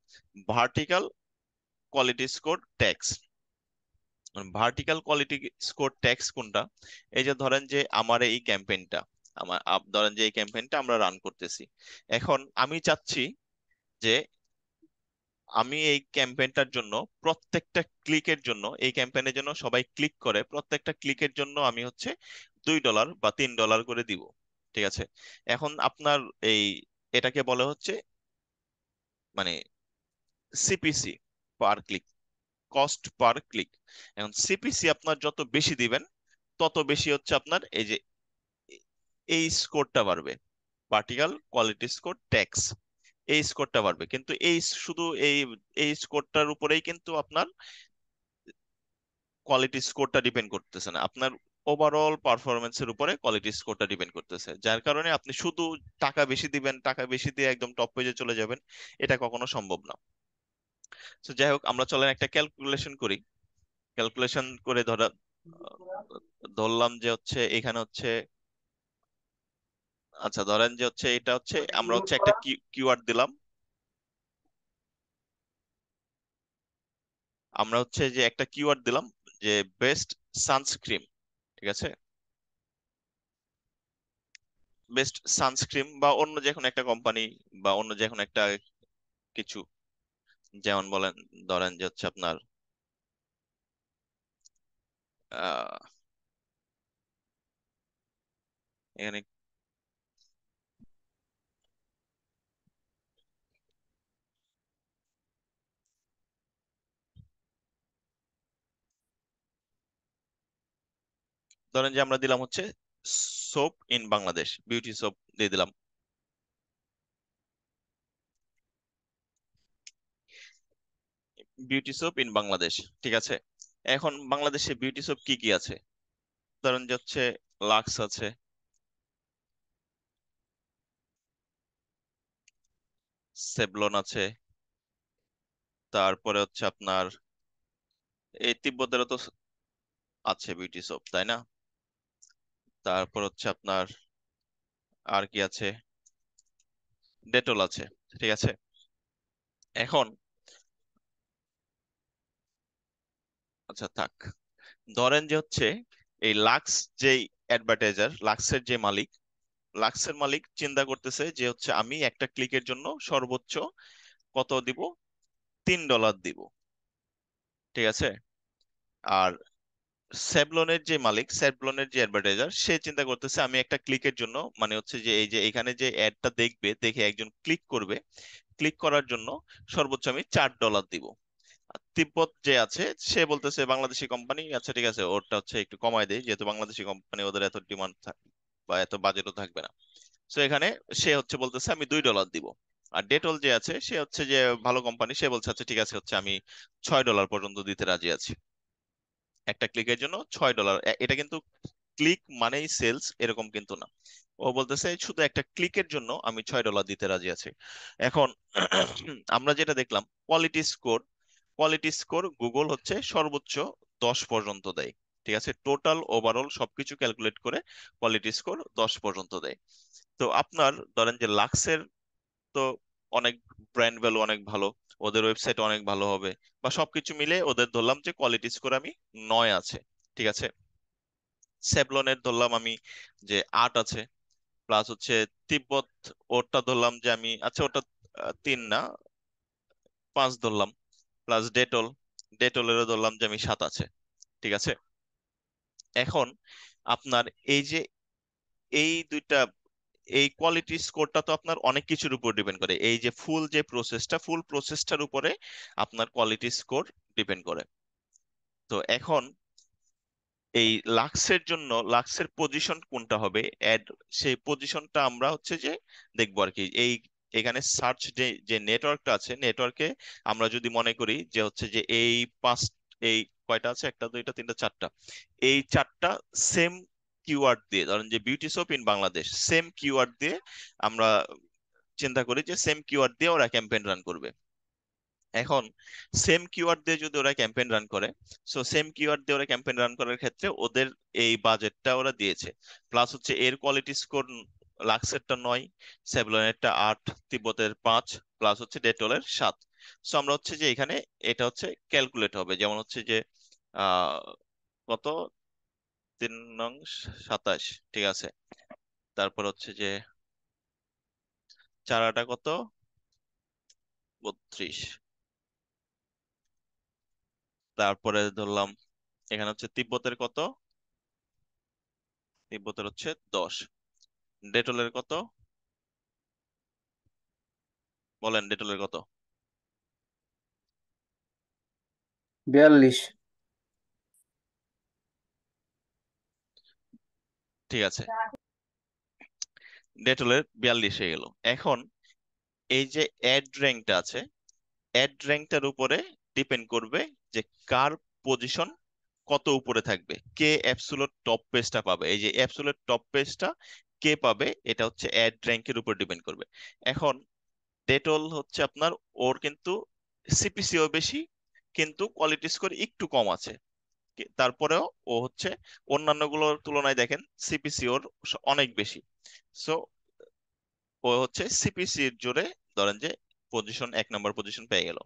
vertical quality score tax. Vertical quality score tax কোনটা? এই যে ধরেন যে আমার এই ক্যাম্পেইনটা, ধরেন যে এই ক্যাম্পেইনটা আমরা রান করতেছি। এখন আমি চাচ্ছি যে আমি এই ক্যাম্পেইনটার জন্য প্রত্যেকটা ক্লিকের জন্য, এই ক্যাম্পেইনের জন্য সবাই ক্লিক করে প্রত্যেকটা ক্লিকের জন্য আমি হচ্ছে $2 বা $3 করে দিব। ঠিক আছে? এখন আপনার এই এটাকে বলে হচ্ছে মানে সিপিসি পার ক্লিক, কস্ট পার ক্লিক। এখন সিপিসি আপনার যত বেশি দিবেন তত বেশি হচ্ছে আপনার এই যে এই স্কোরটা বাড়বে, ভার্টিক্যাল কোয়ালিটি স্কোর ট্যাক্স, এই স্কোরটা বাড়বে। কিন্তু এই শুধু এই এই স্কোরটার উপরেই কিন্তু আপনার কোয়ালিটি স্কোরটা ডিপেন্ড করতেছে না, আপনার ওভারঅল পারফরমেন্সের উপরে কোয়ালিটি স্কোরটা ডিপেন্ড করতেছে। যার কারণে আপনি শুধু টাকা বেশি দিবেন, টাকা বেশি দিয়ে একদম টপ পেজে চলে যাবেন, এটা কখনো সম্ভব না। তো যাই হোক, আমরা চলেন একটা ক্যালকুলেশন করি। ক্যালকুলেশন করে ধরলাম যে হচ্ছে এখানে হচ্ছে, আচ্ছা ধরেন যে হচ্ছে এটা হচ্ছে আমরা হচ্ছে একটা কিওয়ার্ড দিলাম, আমরা হচ্ছে যে একটা কিওয়ার্ড দিলাম যে বেস্ট সানস্ক্রিন। ঠিক আছে? বেস্ট সানস্ক্রিন বা অন্য যে কোনো একটা কোম্পানি বা অন্য যে কোনো একটা কিছু, যেমন বলেন ধরেন যে হচ্ছে আপনার আহ এখানে ধরেন যে আমরা দিলাম হচ্ছে soap in Bangladesh, beauty soap দিয়ে দিলাম, বিউটি সোপ ইন বাংলাদেশ। ঠিক আছে? এখন বাংলাদেশে বিউটি সোপ কি কি আছে? ধরেন যে হচ্ছে লাক্স আছে, সেভলন আছে, তারপরে হচ্ছে আপনার এই তিব্বতেরও তো আছে বিউটি সোপ, তাই না? তারপর হচ্ছে আপনার আর কি আছে, ডেটল আছে। ঠিক আছে? এখন আচ্ছা থাক, ধরেন যে হচ্ছে এই লাক্স যেই অ্যাডভার্টাইজার, লাক্সের যে মালিক, লাক্সের মালিক চিন্তা করতেছে যে হচ্ছে আমি একটা ক্লিকের জন্য সর্বোচ্চ কত দিব, $3 দিব। ঠিক আছে? আর স্যাভলনের যে মালিক, স্যাভলনের যে অ্যাডভার্টাইজার, সে চিন্তা করতেছে আমি একটা ক্লিকের জন্য মানে হচ্ছে যে এই যে এখানে যে অ্যাডটা দেখবে, দেখে একজন ক্লিক করবে, ক্লিক করার জন্য সর্বোচ্চ আমি $4 দিব। আর তিব্বত যে আছে সে বলতেছে বাংলাদেশি কোম্পানি, আচ্ছা ঠিক আছে ওরটা হচ্ছে একটু কমায় দেয়, যেহেতু বাংলাদেশি কোম্পানি ওদের এত ডিমান্ড বা এত বাজেটও থাকবে না। তো এখানে সে হচ্ছে বলতেছে আমি $2 দিব। আর ডেটল যে আছে সে হচ্ছে যে ভালো কোম্পানি, সে বলছে আচ্ছা ঠিক আছে হচ্ছে আমি $6 পর্যন্ত দিতে রাজি আছি একটা ক্লিকের জন্য। $6, এটা কিন্তু ক্লিক মানেই সেলস এরকম কিন্তু না। ও বলতেছে শুধু একটা ক্লিকের জন্য আমি $6 দিতে রাজি আছি। এখন আমরা যেটা দেখলাম quality score, quality score Google হচ্ছে সর্বোচ্চ 10 পর্যন্ত দেয়। ঠিক আছে? টোটাল ওভারঅল সবকিছু ক্যালকুলেট করে কোয়ালিটি স্কোর 10 পর্যন্ত দেয়। তো আপনার ধরেন যে লাক্সের তো অনেক ব্র্যান্ড ভ্যালু অনেক ভালো, ওদের ওয়েবসাইট অনেক ভালো হবে, বা সবকিছু মিলে ওদের ধরলাম যে কোয়ালিটি স্কোর আমি 9 আছে। ঠিক আছে? সেভলনের ধরলাম আমি যে 8 আছে, প্লাস হচ্ছে তিব্বত, ওরটা ধরলাম যে আমি আচ্ছা ওটা 3 না 5 ধরলাম, প্লাস ডেটল, ডেটলেরও ধরলাম যে আমি 7 আছে। ঠিক আছে? এখন আপনার এই যে এই দুইটা, এই কোয়ালিটি স্কোরটা তো আপনার অনেক কিছুর উপর ডিপেন্ড করে, এই যে ফুল যে প্রসেসটা, ফুল প্রসেসটার উপরে আপনার কোয়ালিটি স্কোর ডিপেন্ড করে। তো এখন এই লাক্সের জন্য লাক্সের পজিশন কোনটা হবে অ্যাড, সেই পজিশনটা আমরা হচ্ছে যে দেখবো আর কি। এই এখানে সার্চ যে যে নেটওয়ার্কটা আছে, নেটওয়ার্কে আমরা যদি মনে করি যে হচ্ছে যে এই পাঁচ, এই কয়টা আছে, একটা দুইটা তিনটা চারটা, এই চারটা সেম কিওয়ার্ড দিয়ে, ধরেন যে beauty soap in Bangladesh, same keyword দিয়ে আমরা চিন্তা করি যে সেম কিওয়ার্ড দিয়ে ওরা ক্যাম্পেইন রান করবে। এখন সেম কিওয়ার্ড দিয়ে যদি ওরা ক্যাম্পেইন রান করে, সো সেম কিওয়ার্ড দিয়ে ওরা ক্যাম্পেইন রান করার ক্ষেত্রে ওদের এই বাজেটটা ওরা দিয়েছে। প্লাস হচ্ছে এর কোয়ালিটি স্কোর লাক্সেরটা 9, সেভলনেরটা 8, তিব্বতের 5, প্লাস হচ্ছে ডেটলের 7। সো আমরা হচ্ছে যে এখানে এটা হচ্ছে ক্যালকুলেট হবে, যেমন হচ্ছে যে আহ কত, 3 নং 27, ঠিক আছে। তারপর হচ্ছে যে চারাটা কত, 32। তারপরে ধরলাম এখানে হচ্ছে তিব্বতের কত, তিব্বতের হচ্ছে 10। ডেটলের কত, বলেন ডেটলের কত?
42।
ঠিক আছে, ডেটলের 42 হয়ে গেল। এখন এই যে অ্যাড র্যাঙ্কটা আছে, অ্যাড র্যাঙ্কটার উপরে ডিপেন্ড করবে যে কার পজিশন কত উপরে থাকবে, কে অ্যাবসোলুট টপ পেজটা পাবে। এই যে অ্যাবসোলুট টপ পেজটা কে পাবে, এটা হচ্ছে অ্যাড র্যাঙ্কের উপর ডিপেন্ড করবে। এখন ডেটল হচ্ছে আপনার, ওর কিন্তু সিপিসিও বেশি, কিন্তু কোয়ালিটি স্কোর একটু কম আছে। তারপরেও ও হচ্ছে অন্যান্য গুলোর তুলনায় দেখেন সিপিসি ওর অনেক বেশি। সো ও হচ্ছে সিপিসি এর জোরে ধরেন যে পজিশন, 1 নম্বর পজিশন পেয়ে গেল।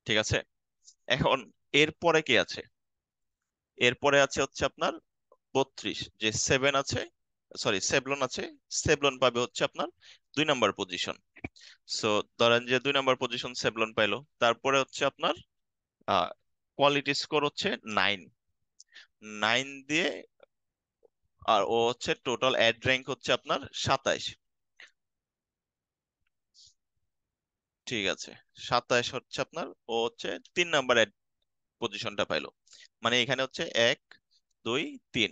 ঠিক আছে, এখন এরপরে কি আছে? এরপরে আছে হচ্ছে আপনার 32, যে 7 আছে, সরি সেভলন আছে। সেভলন পাবে হচ্ছে আপনার 2 নম্বর পজিশন। সো ধরেন যে 2 নম্বর পজিশন সেভলন পাইলো। তারপরে হচ্ছে আপনার কোয়ালিটি স্কোর হচ্ছে 9, 9 দিয়ে, আর ও হচ্ছে টোটাল অ্যাড র্যাঙ্ক হচ্ছে আপনার 27। ঠিক আছে, 27 হচ্ছে আপনার, ও হচ্ছে 3 নাম্বার পজিশনটা পাইলো। মানে এখানে হচ্ছে 1, 2, 3,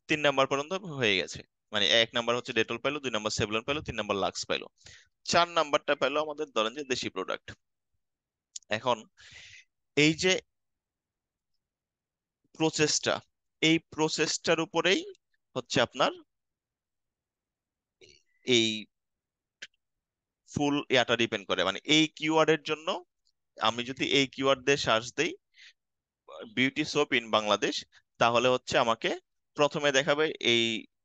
3 নাম্বার পর্যন্ত হয়ে গেছে। মানে 1 নাম্বার হচ্ছে ডেটল পাইলো, 2 নাম্বার সেভলন পাইলো, 3 নাম্বার লাক্স পাইলো। 4 নাম্বারটা পাইলো আমাদের ধরেন যে দেশি প্রোডাক্ট। এখন এই যে প্রসেসটা, এই প্রসেসটার উপরেই হচ্ছে আপনার এই ফুল ইয়াটা ডিপেন্ড করে। মানে এই কিওয়ার্ডের জন্য আমি যদি এই কিওয়ার্ড দিয়ে সার্চ দেই বিউটি সোপ ইন বাংলাদেশ, তাহলে হচ্ছে আমাকে প্রথমে দেখাবে এই,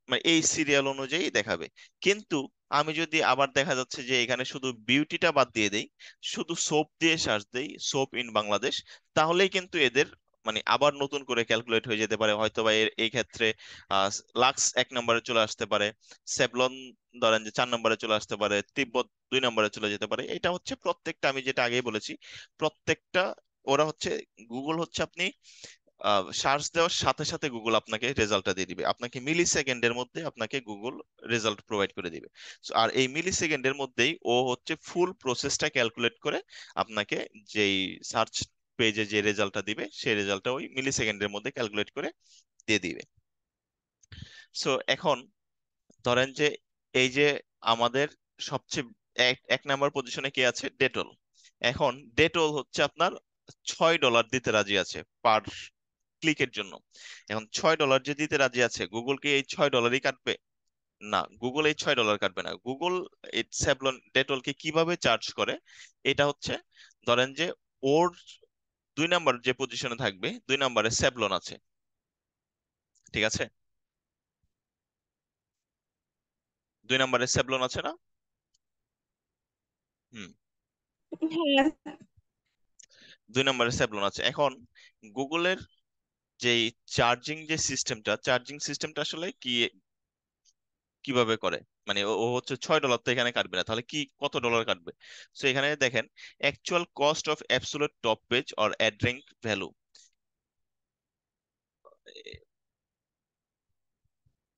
মানে এই সিরিয়াল অনুযায়ী দেখাবে। কিন্তু আমি যদি আবার দেখা যাচ্ছে যে এখানে শুধু বিউটিটা বাদ দিয়ে দেই, শুধু সোপ দিয়ে সার্চ দেই সোপ ইন বাংলাদেশ, তাহলেই কিন্তু এদের মানে আবার নতুন করে ক্যালকুলেট হয়ে যেতে পারে। হয়তো বা এই ক্ষেত্রে লাক্স 1 নম্বরে চলে আসতে পারে, সেভলন ধরেন যে 4 নম্বরে চলে আসতে পারে, তিব্বত 2 নম্বরে চলে যেতে পারে। এটা হচ্ছে প্রত্যেকটা, আমি যেটা আগেই বলেছি, প্রত্যেকটা ওরা হচ্ছে, গুগল হচ্ছে আপনি সার্চ দেওয়ার সাথে সাথে গুগল আপনাকে রেজাল্টটা দিয়ে দিবে, আপনাকে মিলি সেকেন্ডের মধ্যে আপনাকে গুগল রেজাল্ট প্রোভাইড করে দিবে। আর এই মিলি সেকেন্ডের মধ্যেই ও হচ্ছে ফুল প্রসেসটা ক্যালকুলেট করে আপনাকে যেই সার্চ পেজে যে রেজাল্টটা দিবে সেই রেজাল্টটা ওই মিলি সেকেন্ডের মধ্যে ক্যালকুলেট করে দিয়ে দিবে। সো এখন ধরেন যে এই যে আমাদের সবচেয়ে 1 নাম্বার পজিশনে কে আছে, ডেটল। এখন ডেটল হচ্ছে আপনার $6 দিতে রাজি আছে পার ক্লিকের জন্য। এখন $6 যে দিতে রাজি আছে, গুগল কি এই $6 কাটবে? না, গুগল এই $6 কাটবে না। গুগল এই স্যাভলন ডেটলকে কিভাবে চার্জ করে, এটা হচ্ছে ধরেন যে ওর 2 নাম্বার যে পজিশনে থাকবে, 2 নাম্বারে স্যাভলন আছে, ঠিক আছে। 2 নাম্বারে স্যাভলন আছে না? হুম,
হ্যাঁ।
2 নাম্বারে স্যাভলন আছে। এখন গুগলের যেই চার্জিং সিস্টেমটা আসলে কিভাবে করে, মানে ও হচ্ছে $6 তো এখানে কাটবে না, তাহলে কি কত ডলার কাটবে? তো এখানে দেখেন actual cost of absolute top page or ad rank value,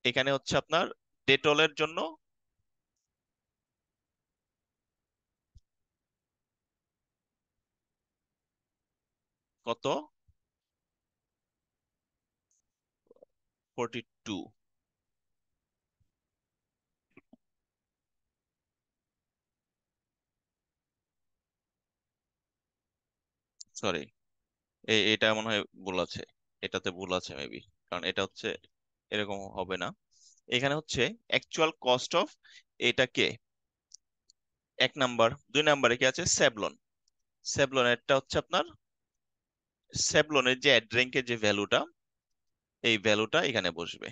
এখানে হচ্ছে আপনার ডেটলের জন্য কত, 42, সরি, এটা মনে হয় ভুল আছে, এটাতে ভুল আছে মেবি, কারণ এটা হচ্ছে এরকম হবে না। এখানে হচ্ছে অ্যাকচুয়াল কস্ট অফ, এটাকে এক নাম্বার। 2 নাম্বারে কি আছে? স্যাভলন। স্যাভলনেরটা হচ্ছে আপনার, স্যাভলনের যে অ্যাড র্যাঙ্কের যে ভ্যালুটা, এই ভ্যালুটা এখানে বসবে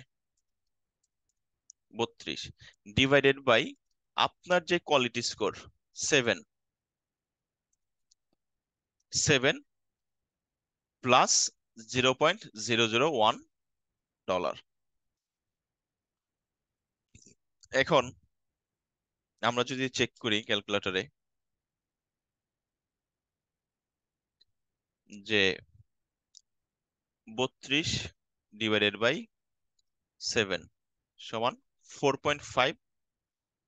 32 ডিভাইডেড বাই আপনার যে কোয়ালিটি স্কোর 7, 7 প্লাস 0.001 ডলার। এখন আমরা যদি চেক করি ক্যালকুলেটরে যে 32 ডিভাইডেড বাই 7 সমান 4.5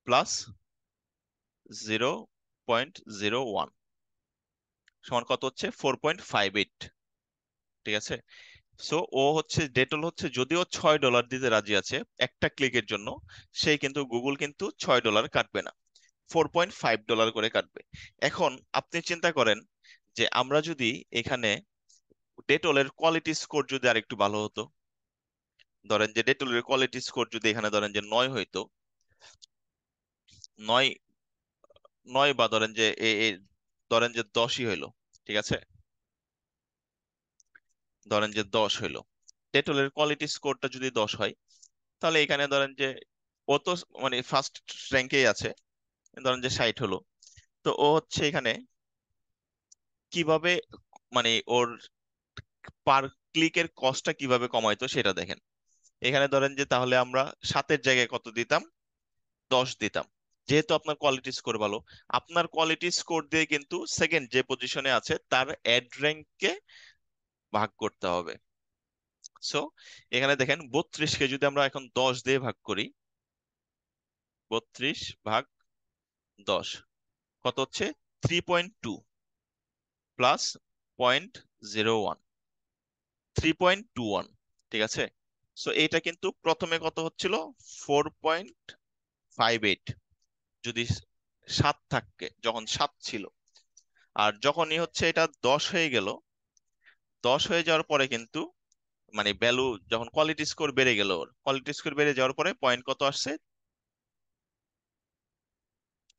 প্লাস 0.01 সমান কত হচ্ছে? 4.58। ঠিক আছে। সো ও হচ্ছে, ডেটল হচ্ছে, যদিও $6 দিতে রাজি আছে একটা ক্লিকের জন্য, সেই কিন্তু গুগল কিন্তু $6 কাটবে না, $4.5 করে কাটবে। এখন আপনি চিন্তা করেন যে আমরা যদি এখানে ডেটলের কোয়ালিটি স্কোর যদি আরেকটু ভালো হতো, ধরেন যে ডেটলের কোয়ালিটি স্কোর যদি এখানে ধরেন যে 9 হইতো, 9, 9 বা ধরেন যে ধরেন যে 10ই হইলো, ঠিক আছে, ধরেন যে 10 হইলো, ডেটলের কোয়ালিটি স্কোরটা যদি 10 হয়, তাহলে এখানে ধরেন যে ও তো মানে ফার্স্ট র্যাঙ্কেই আছে, ধরেন যে 60 হলো, তো ও হচ্ছে এখানে কিভাবে মানে ওর পার ক্লিকের কস্টটা কিভাবে কমাইতো সেটা দেখেন। এখানে ধরেন যে তাহলে আমরা 7-এর জায়গায় কত দিতাম? 10 দিতাম। যেহেতু আপনার কোয়ালিটি স্কোর ভালো, আপনার কোয়ালিটি স্কোর দিয়ে কিন্তু সেকেন্ড যে পজিশনে আছে তার অ্যাড র্যাঙ্ককে ভাগ করতে হবে। সো এখানে দেখেন 32-কে যদি আমরা এখন 10 দিয়ে ভাগ করি, 32 ভাগ 10 কত হচ্ছে? 3.2 প্লাস 0.01, 3.21। ঠিক আছে। সো এইটা কিন্তু প্রথমে কত হচ্ছিল? 4.58, যদি 7 থাকে, যখন 7 ছিল। আর যখনই হচ্ছে এটা 10 হয়ে গেল, 10 হয়ে যাওয়ার পরে কিন্তু মানে ভ্যালু, যখন কোয়ালিটি স্কোর বেড়ে গেল, কোয়ালিটি স্কোর বেড়ে যাওয়ার পরে পয়েন্ট কত আসছে?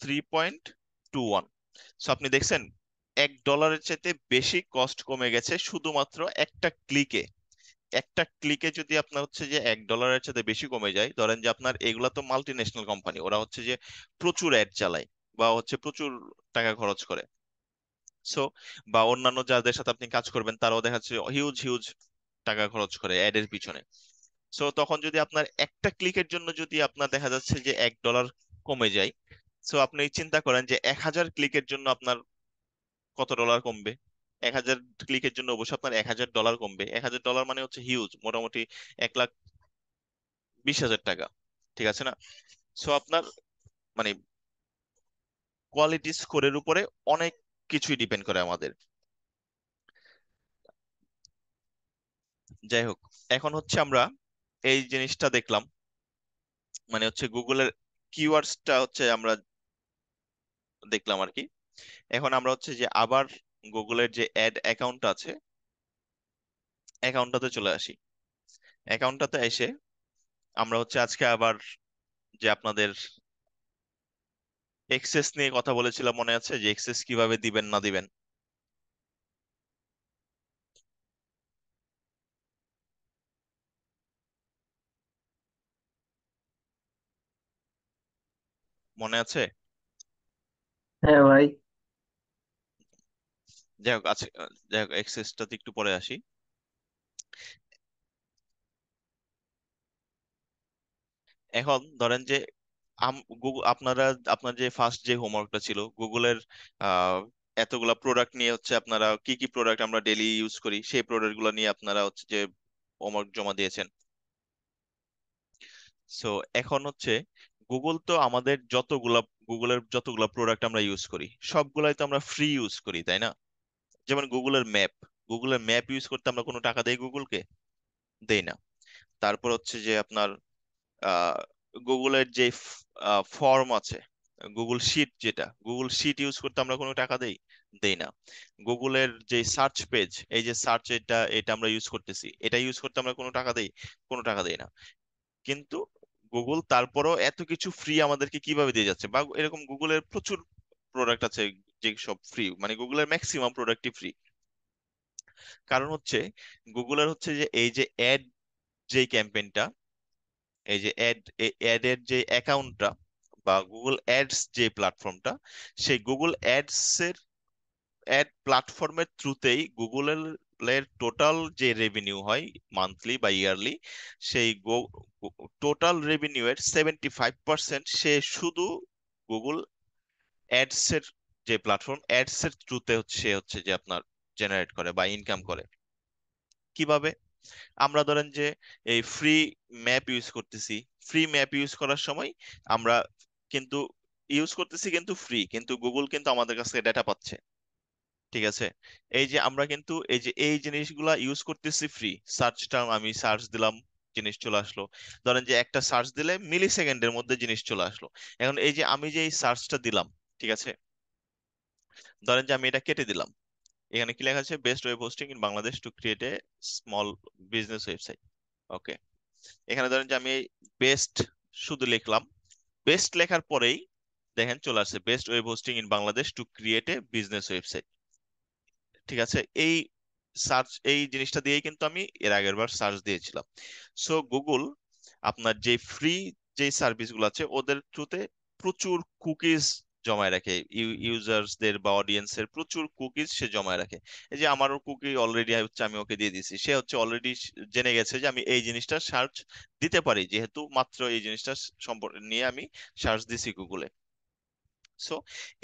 3.21। সো আপনি দেখছেন $1 চাইতে বেশি কস্ট কমে গেছে শুধুমাত্র একটা ক্লিকে। একটা ক্লিকে যদি আপনার হচ্ছে যে $1 চাইতে বেশি কমে যায়, ধরেন যে আপনার এগুলা তো মাল্টি ন্যাশনাল কোম্পানি, ওরা হচ্ছে যে প্রচুর অ্যাড চালায় বা হচ্ছে প্রচুর টাকা খরচ করে। সো বা অন্যান্য যাদের সাথে আপনি কাজ করবেন তারাও দেখা যাচ্ছে হিউজ হিউজ টাকা খরচ করে অ্যাড এর পিছনে। সো তখন যদি আপনার একটা ক্লিকের জন্য যদি আপনার দেখা যাচ্ছে যে $1 কমে যায়, সো আপনি চিন্তা করেন যে 1000 ক্লিকের জন্য আপনার কত ডলার কমবে। 1000 ক্লিকের জন্য অবশ্যই আপনার $1000 কমবে। $1000 মানে হচ্ছে হিউজ, মোটামুটি 1,20,000 টাকা। ঠিক আছে না? সো আপনার মানে কোয়ালিটি স্কোরের উপরে অনেক কিছুই ডিপেন্ড করে আমাদের। যাই হোক, এখন হচ্ছে আমরা এই জিনিসটা দেখলাম, মানে হচ্ছে গুগলের কিওয়ার্ডসটা হচ্ছে আমরা দেখলাম আর কি। এখন আমরা হচ্ছে যে আবার গুগলের যে অ্যাড অ্যাকাউন্ট আছে, অ্যাকাউন্টটাতে চলে আসি। অ্যাকাউন্টটাতে এসে আমরা হচ্ছে আজকে আবার যে আপনাদের এক্সেস নিয়ে কথা বলেছিলাম, মনে আছে যে এক্সেস কিভাবে দিবেন না দিবেন? মনে আছে?
হ্যাঁ ভাই।
যাই হোক আছে, যাই হোক এক্সেসটাতে একটু পরে আসি। এখন ধরেন যে গুগল, আপনারা আপনার যে ফার্স্ট যে হোমওয়ার্কটা ছিল গুগলের আহ এতগুলা প্রোডাক্ট নিয়ে হচ্ছে আপনারা কি কি প্রোডাক্ট আমরা ডেইলি ইউজ করি সেই প্রোডাক্ট গুলো নিয়ে আপনারা হচ্ছে যে হোমওয়ার্ক জমা দিয়েছেন। সো এখন হচ্ছে গুগল তো আমাদের যতগুলা, গুগলের যতগুলা প্রোডাক্ট আমরা ইউজ করি সবগুলাই তো আমরা ফ্রি ইউজ করি, তাই না? যেমন গুগলের ম্যাপ, গুগলের ম্যাপ ইউজ করতে আমরা কোনো টাকা দেই গুগলকে? দেই না। তারপর হচ্ছে যে আপনার আহ গুগলের যে ফর্ম আছে, গুগল শিট, যেটা গুগল শিট ইউজ করতে আমরা কোনো টাকা দেই? দেই না। গুগলের যে সার্চ পেজ, এই যে সার্চ, এটা এটা আমরা ইউজ করতেছি, এটা ইউজ করতে আমরা কোনো টাকা দেই? কোনো টাকা দেই না। কিন্তু গুগল তারপরও এত কিছু ফ্রি আমাদেরকে কিভাবে দিয়ে যাচ্ছে, বা এরকম গুগলের প্রচুর প্রোডাক্ট আছে যে সব ফ্রি, মানে গুগলের ম্যাক্সিমাম প্রোডাক্টই ফ্রি। কারণ হচ্ছে গুগলের হচ্ছে যে এই যে অ্যাড, যে ক্যাম্পেইনটা, এই যে অ্যাডের যে অ্যাকাউন্টটা বা গুগল অ্যাডস যে প্ল্যাটফর্মটা, সেই গুগল অ্যাডস এর অ্যাড প্ল্যাটফর্মের থ্রুতেই গুগলের টোটাল যে রেভিনিউ হয় মান্থলি বা ইয়ারলি, সেই টোটাল রেভিনিউ এর 75% সে শুধু গুগল অ্যাডস এর যে প্ল্যাটফর্ম অ্যাডস এর থ্রুতে হচ্ছে হচ্ছে যে আপনার জেনারেট করে বা ইনকাম করে। কিভাবে? আমরা ধরেন যে এই ফ্রি ম্যাপ ইউজ করতেছি, ফ্রি ম্যাপ ইউজ করার সময় আমরা কিন্তু ইউজ করতেছি কিন্তু ফ্রি, কিন্তু গুগল কিন্তু আমাদের কাছে ডেটা পাচ্ছে। ঠিক আছে? এই যে আমরা কিন্তু এই যে এই জিনিসগুলা ইউজ করতেছি ফ্রি, সার্চ টার্ম আমি সার্চ দিলাম, জিনিস চলে আসলো। ধরেন যে একটা সার্চ দিলে মিলি সেকেন্ডের মধ্যে জিনিস চলে আসলো। এখন এই যে আমি যে এই সার্চটা দিলাম, ঠিক আছে, ধরেন যে আমি এটা কেটে দিলাম, এখানে কি লেখা আছে, best web hosting in Bangladesh to create a small business website. Okay, এখানে ধরেন যে আমি বেস্ট শুধু লিখলাম, বেস্ট লেখার পরেই দেখেন চলে আসছে best web hosting in Bangladesh to create A business website. ঠিক আছে? এই সার্চ, এই জিনিসটা দিয়েই কিন্তু আমি এর আগের বার সার্চ দিয়েছিলাম। সো গুগল আপনার যে ফ্রি যে সার্ভিস গুলো আছে ওদের থ্রুতে প্রচুর কুকিজ জমায় রাখে, ইউজার্সদের বা অডিয়েন্সের প্রচুর কুকিজ সে জমায় রাখে। এই যে আমারও কুকি অলরেডি হচ্ছে আমি ওকে দিয়ে দিছি, সে হচ্ছে অলরেডি জেনে গেছে যে আমি এই জিনিসটা সার্চ দিতে পারি, যেহেতু মাত্র এই জিনিসটা সম্পর্কে নিয়ে আমি সার্চ দিছি গুগলে। সো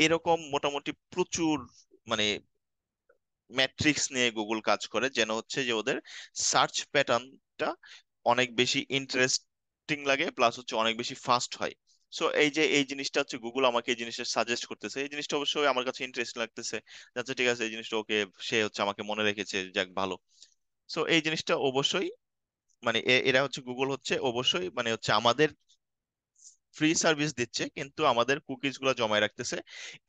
এরকম মোটামুটি প্রচুর মানে ম্যাট্রিক্স নিয়ে গুগল কাজ করে, যেন হচ্ছে যে ওদের সার্চ প্যাটার্নটা অনেক বেশি ইন্টারেস্টিং লাগে, প্লাস হচ্ছে অনেক বেশি ফাস্ট হয়। সো এই যে এই জিনিসটা হচ্ছে গুগল আমাকে এই জিনিসটা সাজেস্ট করতেছে, এই জিনিসটা অবশ্যই আমার কাছে ইন্টারেস্ট লাগতেছে। আচ্ছা ঠিক আছে, এই জিনিসটা ওকে, সে হচ্ছে আমাকে মনে রেখেছে, যাক ভালো। সো এই জিনিসটা অবশ্যই মানে এরা হচ্ছে গুগল হচ্ছে অবশ্যই মানে হচ্ছে আমাদের ফ্রি সার্ভিস দিচ্ছে কিন্তু আমাদের কুকিজ গুলো জমায় রাখতেছে।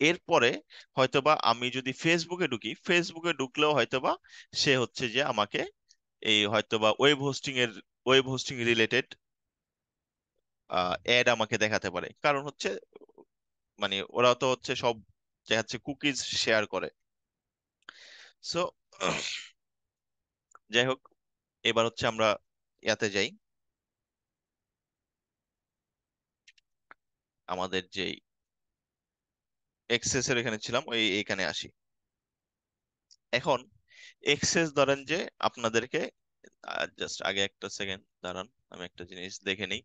এরপরে হয়তোবা আমি যদি ফেসবুকে ঢুকি, ফেসবুকে ঢুকলেও হয়তোবা সে হচ্ছে যে আমাকে এই হয়তোবা ওয়েব হোস্টিং রিলেটেড অ্যাড আমাকে দেখাতে পারে, কারণ হচ্ছে মানে ওরা তো হচ্ছে সব দেখাচ্ছে কুকিজ শেয়ার করে। সো যাই হোক, এবার হচ্ছে আমরা ইয়াতে যাই, আমাদের যেই এক্সেস এর এখানে ছিলাম ওই এখানে আসি। এখন এক্সেস ধরেন যে আপনাদেরকে, জাস্ট আগে একটা সেকেন্ড দাঁড়ান, আমি একটা জিনিস দেখে নিই।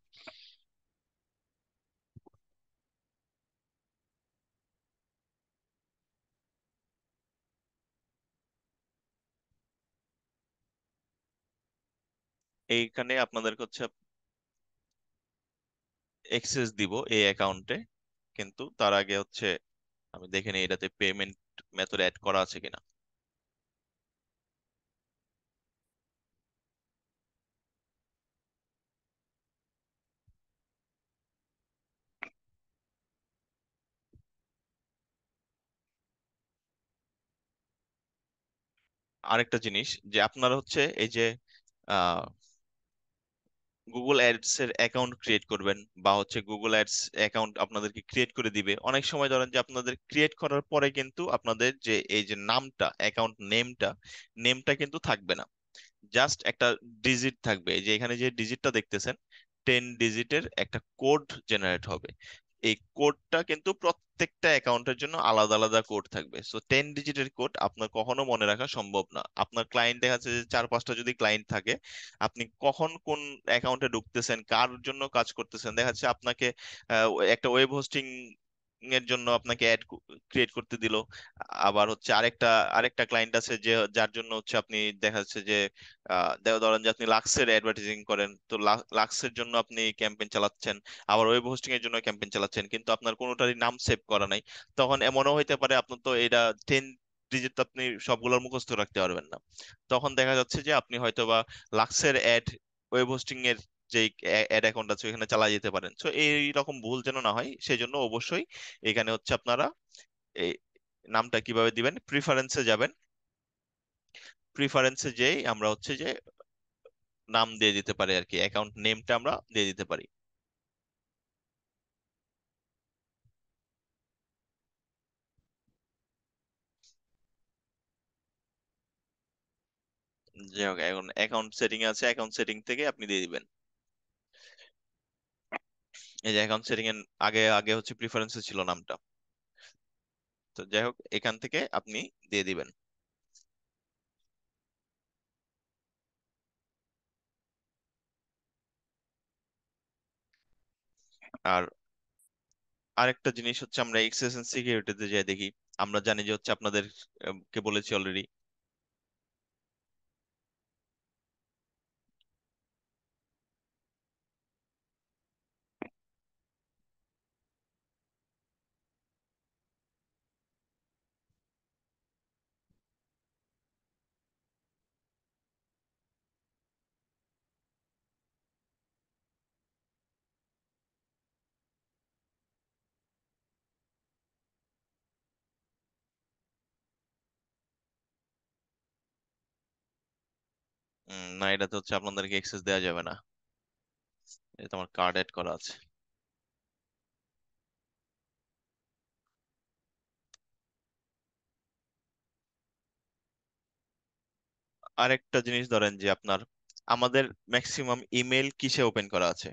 এইখানে আপনাদেরকে হচ্ছে এক্সেস দিব এই অ্যাকাউন্টে, কিন্তু তার আগে হচ্ছে আমি দেখে নিই এটাতে পেমেন্ট মেথড অ্যাড করা আছে কিনা। আরেকটা জিনিস যে আপনারা হচ্ছে এই যে গুগল অ্যাডস এর অ্যাকাউন্ট ক্রিয়েট করবেন বা হচ্ছে গুগল অ্যাডস অ্যাকাউন্ট আপনাদেরকে ক্রিয়েট করে দিবে, অনেক সময় ধরেন যে আপনাদের ক্রিয়েট করার পরে কিন্তু আপনাদের যে এই যে নামটা, অ্যাকাউন্ট নেমটা, নেমটা কিন্তু থাকবে না, জাস্ট একটা ডিজিট থাকবে। এই যে এখানে যে ডিজিটটা দেখতেছেন, 10 ডিজিটের একটা কোড জেনারেট হবে। এই কোডটা কিন্তু প্রত্যেকটা অ্যাকাউন্টের জন্য আলাদা আলাদা কোড থাকবে। সো 10 ডিজিটের কোড আপনার কখনো মনে রাখা সম্ভব না। আপনার ক্লায়েন্ট দেখা যাচ্ছে যে 4-5টা যদি ক্লায়েন্ট থাকে, আপনি কখন কোন অ্যাকাউন্টে ঢুকতেছেন, কার জন্য কাজ করতেছেন, দেখা যাচ্ছে আপনাকে একটা ওয়েব হোস্টিং এর জন্য আপনাকে অ্যাড ক্রিয়েট করতে দিল, আবার হচ্ছে আরেকটা আরেকটা ক্লায়েন্ট আছে যে যার জন্য হচ্ছে আপনি দেখা যাচ্ছে যে ধরেন যে আপনি লাক্সের অ্যাডভার্টাইজিং করেন, তো লাক্সের জন্য আপনি ক্যাম্পেইন চালাচ্ছেন, আবার ওয়েব হোস্টিং এর জন্য ক্যাম্পেইন চালাচ্ছেন, কিন্তু আপনার কোনোটারই নাম সেভ করা নাই। তখন এমনও হইতে পারে আপনার তো এটা 10 ডিজিট আপনি সবগুলোর মুখস্থ রাখতে পারবেন না। তখন দেখা যাচ্ছে যে আপনি হয়তোবা লাক্সের অ্যাড ওয়েব হোস্টিং এর যে অ্যাড অ্যাকাউন্ট আছে ওখানে চালা যেতে পারেন। সো এই রকম ভুল যেন না হয় সেই জন্য অবশ্যই এখানে হচ্ছে আপনারা এই নামটা কিভাবে দিবেন, প্রিফারেন্সে যাবেন, প্রিফারেন্সে যেই আমরা হচ্ছে যে নাম দিয়ে দিতে পারি আর কি, অ্যাকাউন্ট নেমটা আমরা দিয়ে দিতে পারি। যাই হোক, এখন অ্যাকাউন্ট সেটিং আছে, অ্যাকাউন্ট সেটিং থেকে আপনি দিয়ে দিবেন। এই যে অ্যাকাউন্ট সেটিং এর আগে আগে হচ্ছে প্রিফারেন্সে ছিল নামটা। তো যাই হোক, এখান থেকে আপনি দিয়ে দিবেন। আর আরেকটা জিনিস হচ্ছে, আমরা এক্সেস এন্ড সিকিউরিটিতে যাই দেখি। আমরা জানি যে হচ্ছে আপনাদের কে বলেছি অলরেডি। না, এটাতে হচ্ছে আপনাদেরকে এক্সেস দেওয়া যাবে না। এটা আমার কার্ড অ্যাড করা আছে। আরেকটা জিনিস ধরেন যে আপনার, আমাদের ম্যাক্সিমাম ইমেল কিসে ওপেন করা আছে?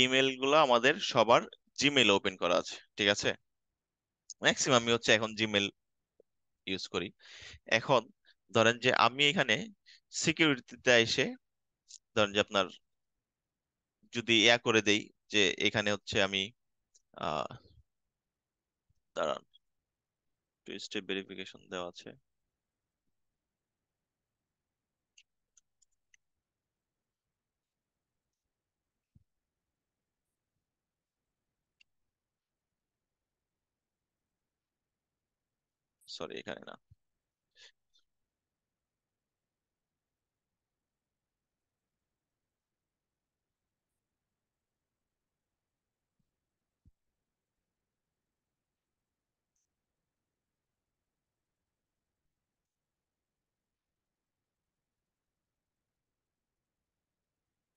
ইমেল গুলো আমাদের সবার জিমেল ওপেন করা আছে, ঠিক আছে। ম্যাক্সিমাম হচ্ছে এখন জিমেল ইউজ করি। এখন ধরেন যে আমি এখানে সিকিউরিটিতে এসে, ধরেন যে আপনার যদি ইয়া করে দেই, যে এখানে হচ্ছে আমি আহ দাঁড়ান, টু স্টেপ ভেরিফিকেশন দেওয়া আছে। সরি, এখানে না।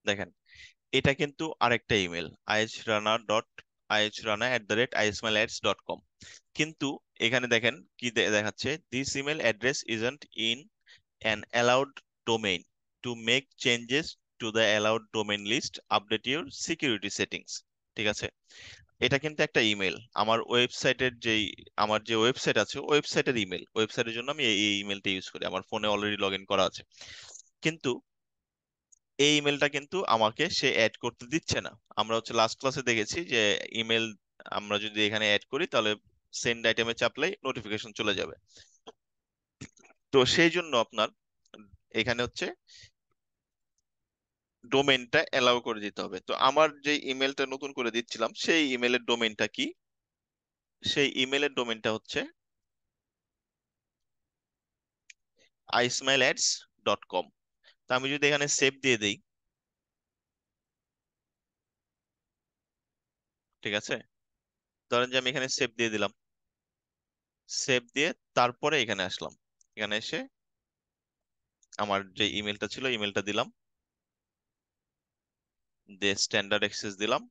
দেখেন, এটা কিন্তু আরেকটা ইমেল, ihranar.ihranar@ismailads.com। কিন্তু এখানে দেখেন কি দেখাচ্ছে, this email address isn't in an allowed domain, to make changes to the allowed domain list, update your security settings. ঠিক আছে, এটা কিন্তু একটা ইমেল, আমার ওয়েবসাইটের যেই, আমার যে ওয়েবসাইট আছে ওয়েবসাইটের ইমেল, ওয়েবসাইটের জন্য আমি এই ইমেলটা ইউজ করি, আমার ফোনে অলরেডি লগ ইন করা আছে। কিন্তু এই ইমেলটা কিন্তু আমাকে সে অ্যাড করতে দিচ্ছে না। আমরা হচ্ছে লাস্ট ক্লাসে দেখেছি যে ইমেল আমরা যদি এখানে অ্যাড করি, তাহলে সেন্ড আইটেমে চাপলেই নোটিফিকেশন চলে যাবে। তো সেই জন্য আপনার এখানে হচ্ছে ডোমেইনটা এলাও করে দিতে হবে। তো আমার যে ইমেলটা নতুন করে দিচ্ছিলাম, সেই ইমেলের ডোমেইনটা কি? সেই ইমেলের ডোমেইনটা হচ্ছে ismailads.com। তো আমি যদি এখানে সেভ দিয়ে দিই, ঠিক আছে, ধরেন যে আমি এখানে সেভ দিয়ে দিলাম। সেভ দিয়ে তারপরে এখানে আসলাম, এখানে এসে আমার যে ইমেলটা ছিল ইমেলটা দিলাম, দিয়ে স্ট্যান্ডার্ড অ্যাক্সেস দিলাম,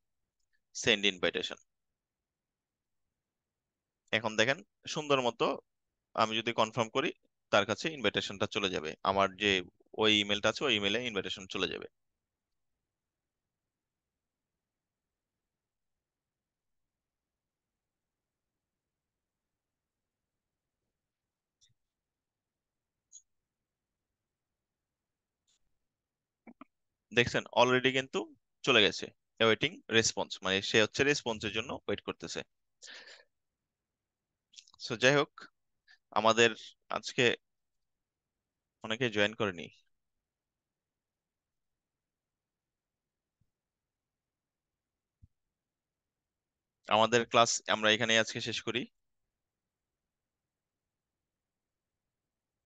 সেন্ড ইনভাইটেশন। এখন দেখেন সুন্দর মতো, আমি যদি কনফার্ম করি, তার কাছে ইনভাইটেশনটা চলে যাবে, আমার যে ওই ইমেলটা আছে ওই ইমেলে ইনভাইটেশন চলে যাবে। দেখছেন অলরেডি কিন্তু চলে গেছে, ওয়েটিং রেসপন্স, মানে সে হচ্ছে রেসপন্সের জন্য ওয়েট করতেছে। সো যাই হোক, আমাদের আজকে অনেকে জয়েন করেনি। আমাদের ক্লাস আমরা এখানে আজকে শেষ করি।